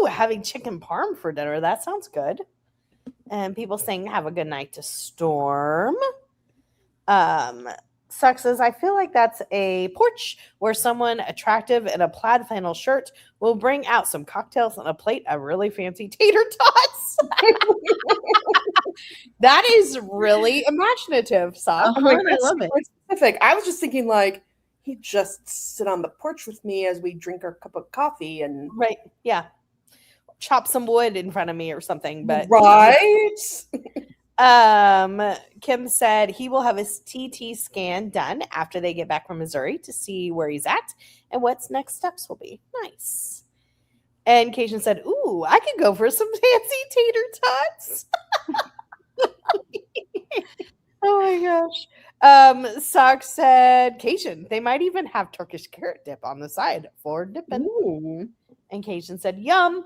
having chicken parm for dinner. That sounds good. And people saying, have a good night to Storm. Suck says, I feel like that's a porch where someone attractive in a plaid flannel shirt will bring out some cocktails and a plate of really fancy tater tots. That is really imaginative, Sock. I'm like, I love it. Specific. I was just thinking like, he'd just sit on the porch with me as we drink our cup of coffee and chop some wood in front of me or something. But Kim said he will have his TT scan done after they get back from Missouri to see where he's at and what's next steps will be. Nice. And Cation said, ooh, I could go for some fancy tater tots. Oh my gosh. Sock said, Cation, they might even have Turkish carrot dip on the side for dipping. Ooh. And Cation said, yum.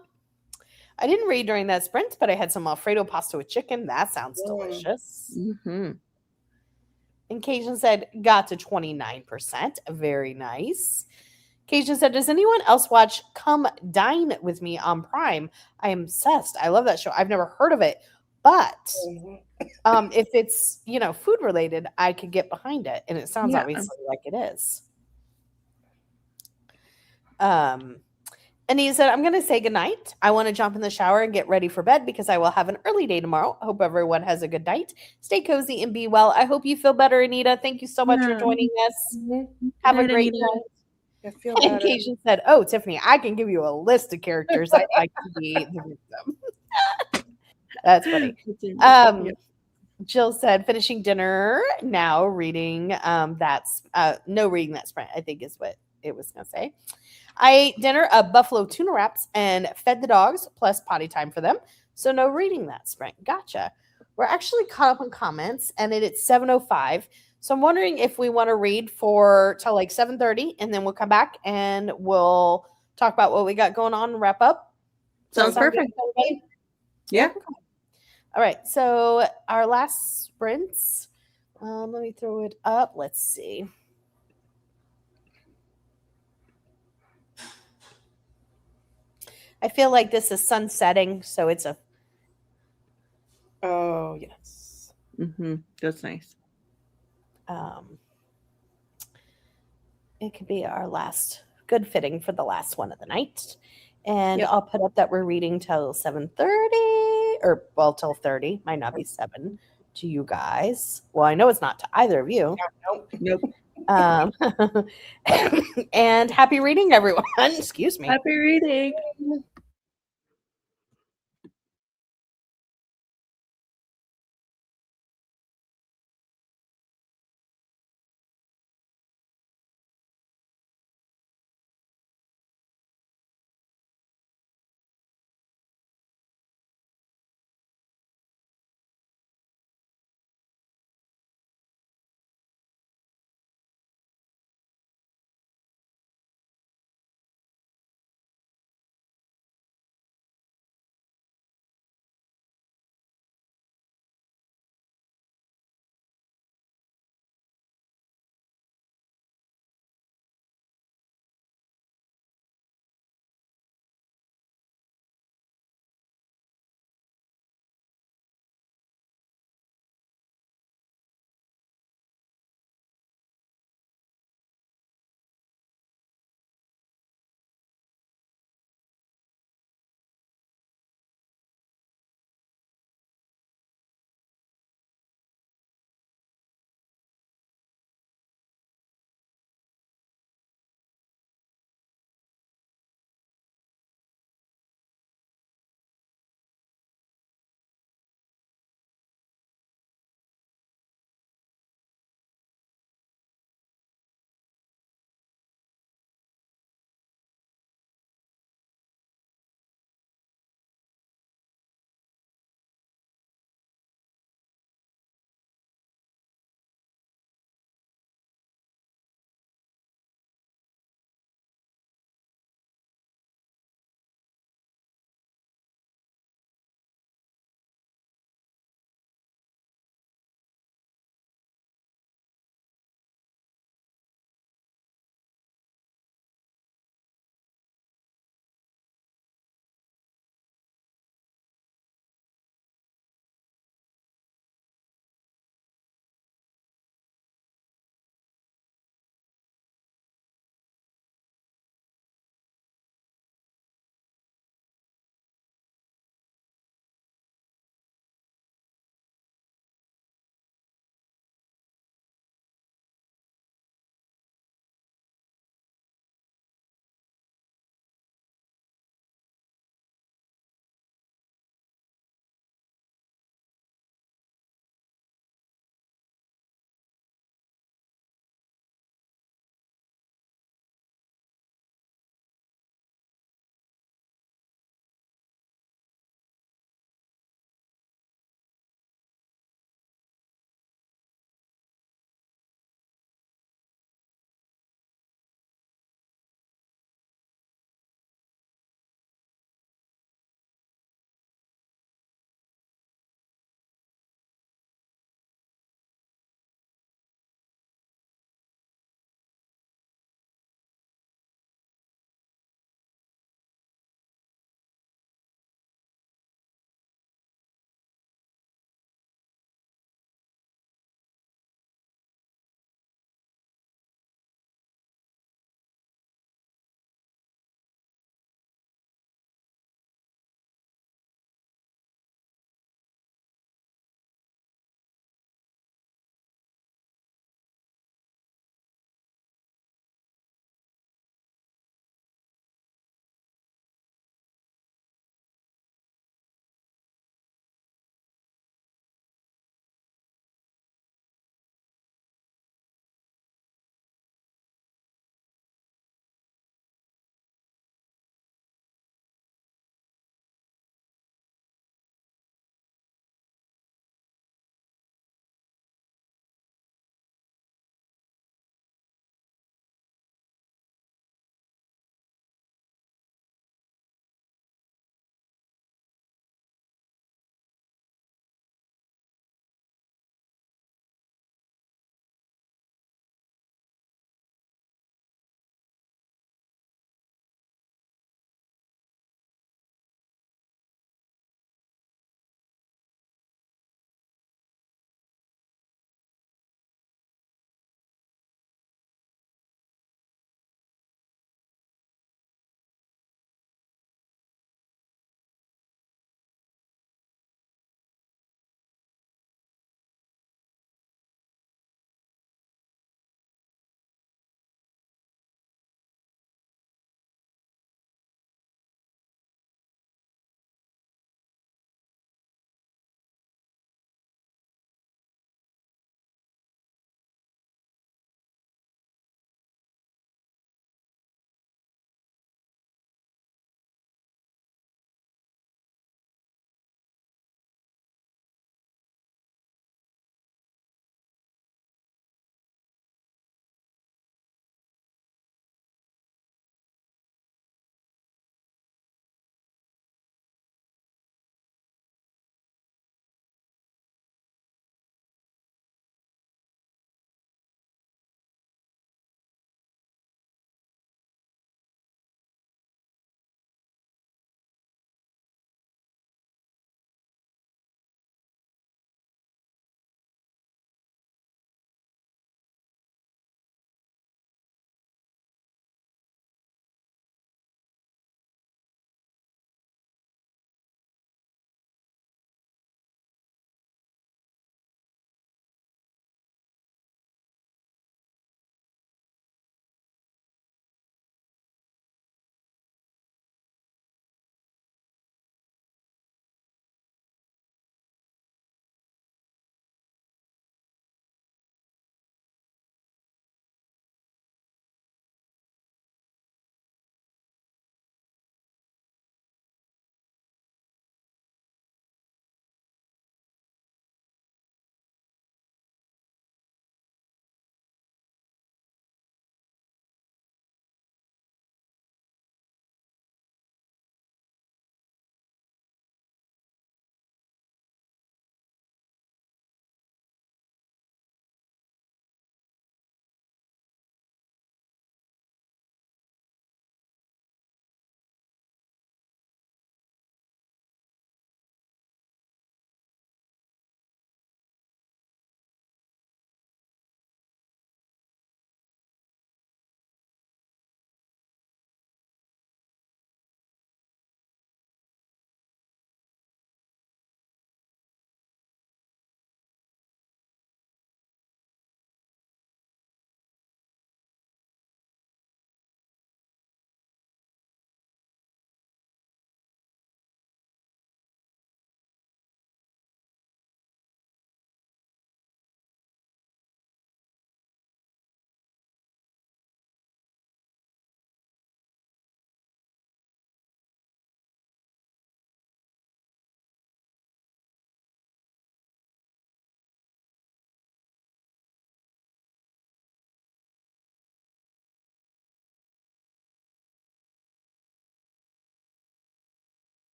I didn't read during that sprint, but I had some Alfredo pasta with chicken. That sounds delicious. Mm-hmm. And Cation said, got to 29%. Very nice. Cation said, does anyone else watch Come Dine With Me on Prime? I am obsessed. I love that show. I've never heard of it. But if it's, you know, food related, I could get behind it. And it sounds obviously like it is. And he said, I'm going to say goodnight. I want to jump in the shower and get ready for bed because I will have an early day tomorrow. I hope everyone has a good night. Stay cozy and be well. I hope you feel better, Anita. Thank you so much for joining us. Have a great night. I feel better. And Cation said, oh, Tiffany, I can give you a list of characters I'd like to be the victim. That's funny. Jill said, finishing dinner now, reading reading that sprint, I think is what it was going to say. I ate dinner of buffalo tuna wraps and fed the dogs, plus potty time for them. So no reading that spring. Gotcha. We're actually caught up on comments, and it's 7:05. So I'm wondering if we want to read for till like 7:30, and then we'll come back and we'll talk about what we got going on and wrap up. Sounds perfect. Good? Yeah. All right. So our last sprints. Let me throw it up. Let's see. I feel like this is sunsetting, so it's a. Oh, yes. Mm-hmm. That's nice. It could be our last good fitting for the last one of the night. And Yep. I'll put up that we're reading till 7:30 or well till 30. Might not be 7 to you guys. Well, I know it's not to either of you. Nope. And happy reading, everyone. Excuse me. Happy reading.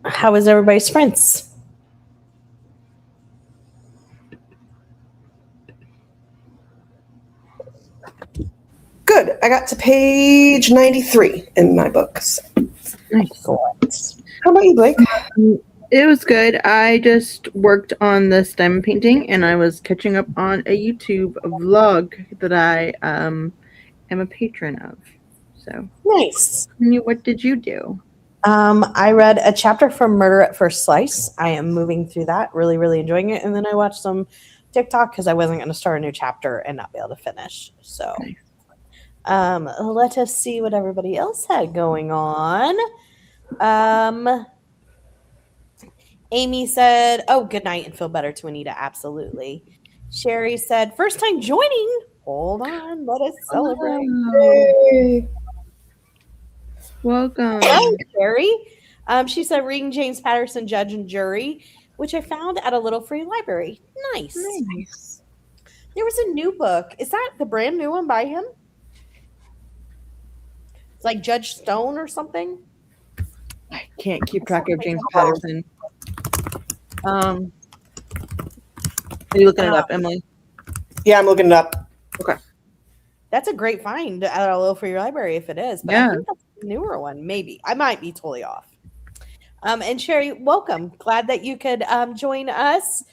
How was everybody's sprints? Good. I got to page 93 in my books. Excellent. How about you, Blake? It was good. I just worked on the stem painting, and I was catching up on a YouTube vlog that I am a patron of. So Nice. what did you do? I read a chapter from Murder at First Slice. I am moving through that, really, really enjoying it. And then I watched some TikTok because I wasn't going to start a new chapter and not be able to finish. So, let us see what everybody else had going on. Amy said, "Oh, good night and feel better to Anita." Absolutely. Sherry said, "First time joining." Hold on, let us celebrate. Hello. Welcome. Hi, Sherry. She said, "Reading James Patterson, Judge and Jury," which I found at a little free library. Nice. There was a new book. Is that the brand new one by him? It's like Judge Stone or something. I can't keep track of James Patterson. Are you looking it up, Emily? Yeah, I'm looking it up. Okay. That's a great find at a little free library if it is. But I think that's a newer one. Maybe. I might be totally off. And Sherry, welcome. Glad that you could join us.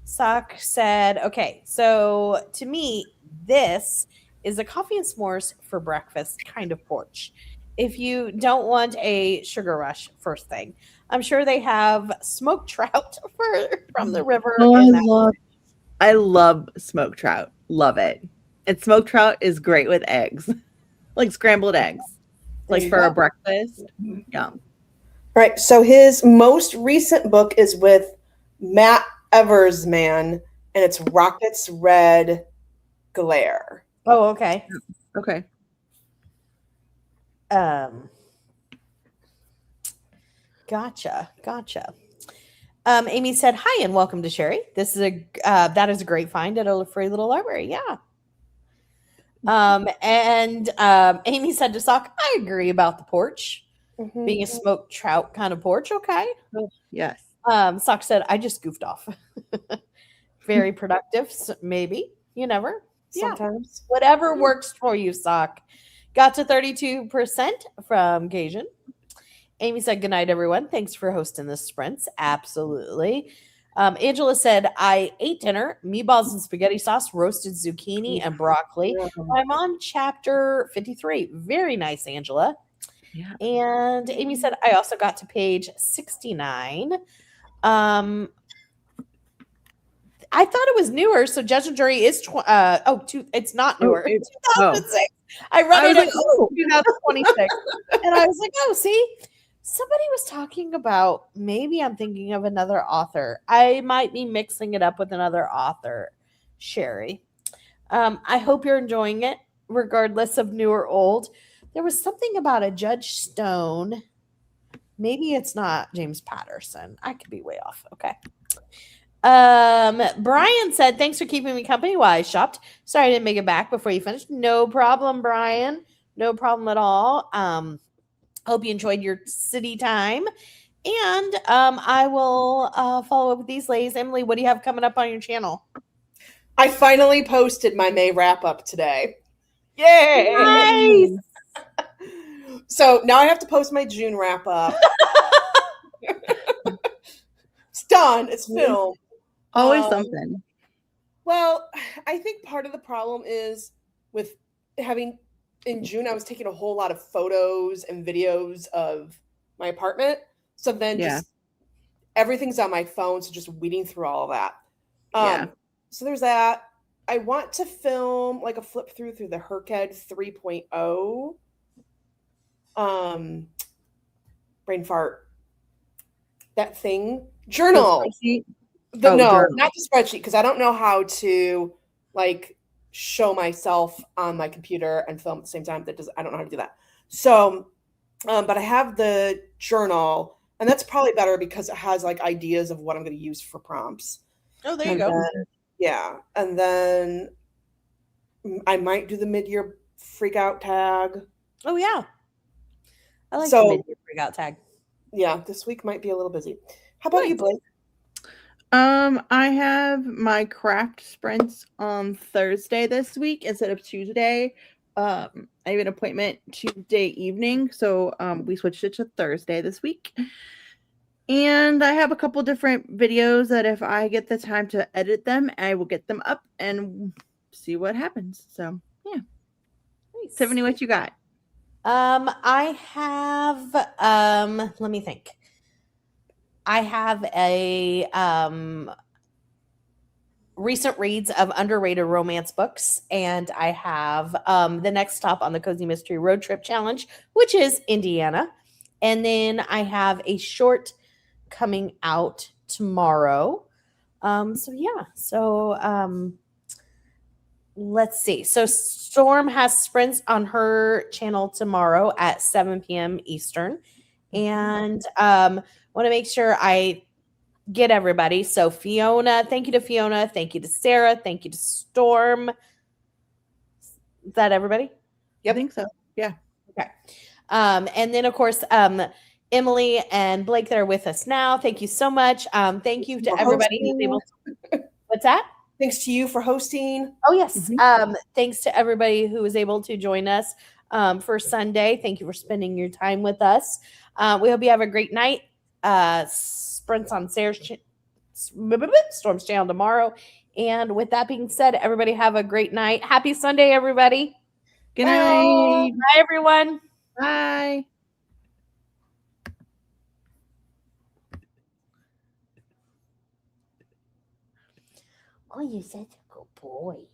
Sock said, okay, so to me, this is a coffee and s'mores for breakfast kind of porch. If you don't want a sugar rush first thing, I'm sure they have smoked trout from the river. I love smoked trout. Love it. And smoked trout is great with eggs, like scrambled eggs, like for a breakfast. Yum. Right. So his most recent book is with Matt Eversman, and it's Rocket's Red Glare. Oh, okay. Okay. Gotcha. Amy said, "Hi and welcome to Sherry. This is that is a great find at a free little library." Yeah. And Amy said to Sock, "I agree about the porch being a smoked trout kind of porch." Okay. Yes. Sock said, "I just goofed off." Very productive. So maybe you never. Sometimes. Whatever works for you, Sock. Got to 32% from Cajun. Amy said, "Good night, everyone. Thanks for hosting the sprints." Absolutely. Angela said, "I ate dinner, meatballs and spaghetti sauce, roasted zucchini and broccoli. I'm on chapter 53. Very nice, Angela." Yeah. And Amy said, "I also got to page 69. I thought it was newer. So Judge and Jury is it's not newer. It's 2006. I read it in 2026. And I was like, oh, see, somebody was talking about, maybe I'm thinking of another author. I might be mixing it up with another author, Sherry. I hope you're enjoying it, regardless of new or old. There was something about a Judge Stone. Maybe it's not James Patterson. I could be way off. Okay. Brian said, "Thanks for keeping me company while I shopped. Sorry I didn't make it back before you finished." No problem, Brian. No problem at all. Hope you enjoyed your city time. And I will follow up with these ladies. Emily, what do you have coming up on your channel? I finally posted my May wrap up today. Yay! Nice. So now I have to post my June wrap up. It's done. It's filmed. Always something. Well, I think part of the problem is with having in June, I was taking a whole lot of photos and videos of my apartment. So then just everything's on my phone. So just weeding through all of that. So there's that. I want to film like a flip through the Herkhead 3.0. Brain fart. That thing. Journal. Journal. Not the spreadsheet, because I don't know how to like show myself on my computer and film at the same time. I don't know how to do that. So, but I have the journal, and that's probably better because it has like ideas of what I'm going to use for prompts. Oh, there you go. And then I might do the mid-year freak out tag. Oh yeah, I like the mid-year freak out tag. Yeah, this week might be a little busy. How about you, Blake? I have my craft sprints on Thursday this week instead of Tuesday. I have an appointment Tuesday evening, so we switched it to Thursday this week. And I have a couple different videos that if I get the time to edit them, I will get them up and see what happens. So yeah. Nice. Tiffany, what you got? I have let me think. I have a recent reads of underrated romance books, and I have the next stop on the Cozy Mystery Road Trip Challenge, which is Indiana. And then I have a short coming out tomorrow. Let's see. So Storm has sprints on her channel tomorrow at 7 p.m. Eastern. And want to make sure I get everybody. So Fiona, thank you to Fiona. Thank you to Sarah. Thank you to Storm. Is that everybody? I think so. Yeah. Okay. And then of course, Emily and Blake that are with us now. Thank you so much. Thank you to everybody who's able to. What's that? Thanks to you for hosting. Oh, yes. Thanks to everybody who was able to join us for Sunday. Thank you for spending your time with us. We hope you have a great night. Sprints on Sarah's Storm's channel tomorrow. And with that being said, everybody have a great night. Happy Sunday, everybody. Good night. Bye, everyone. Bye. Oh, you're such a good boy.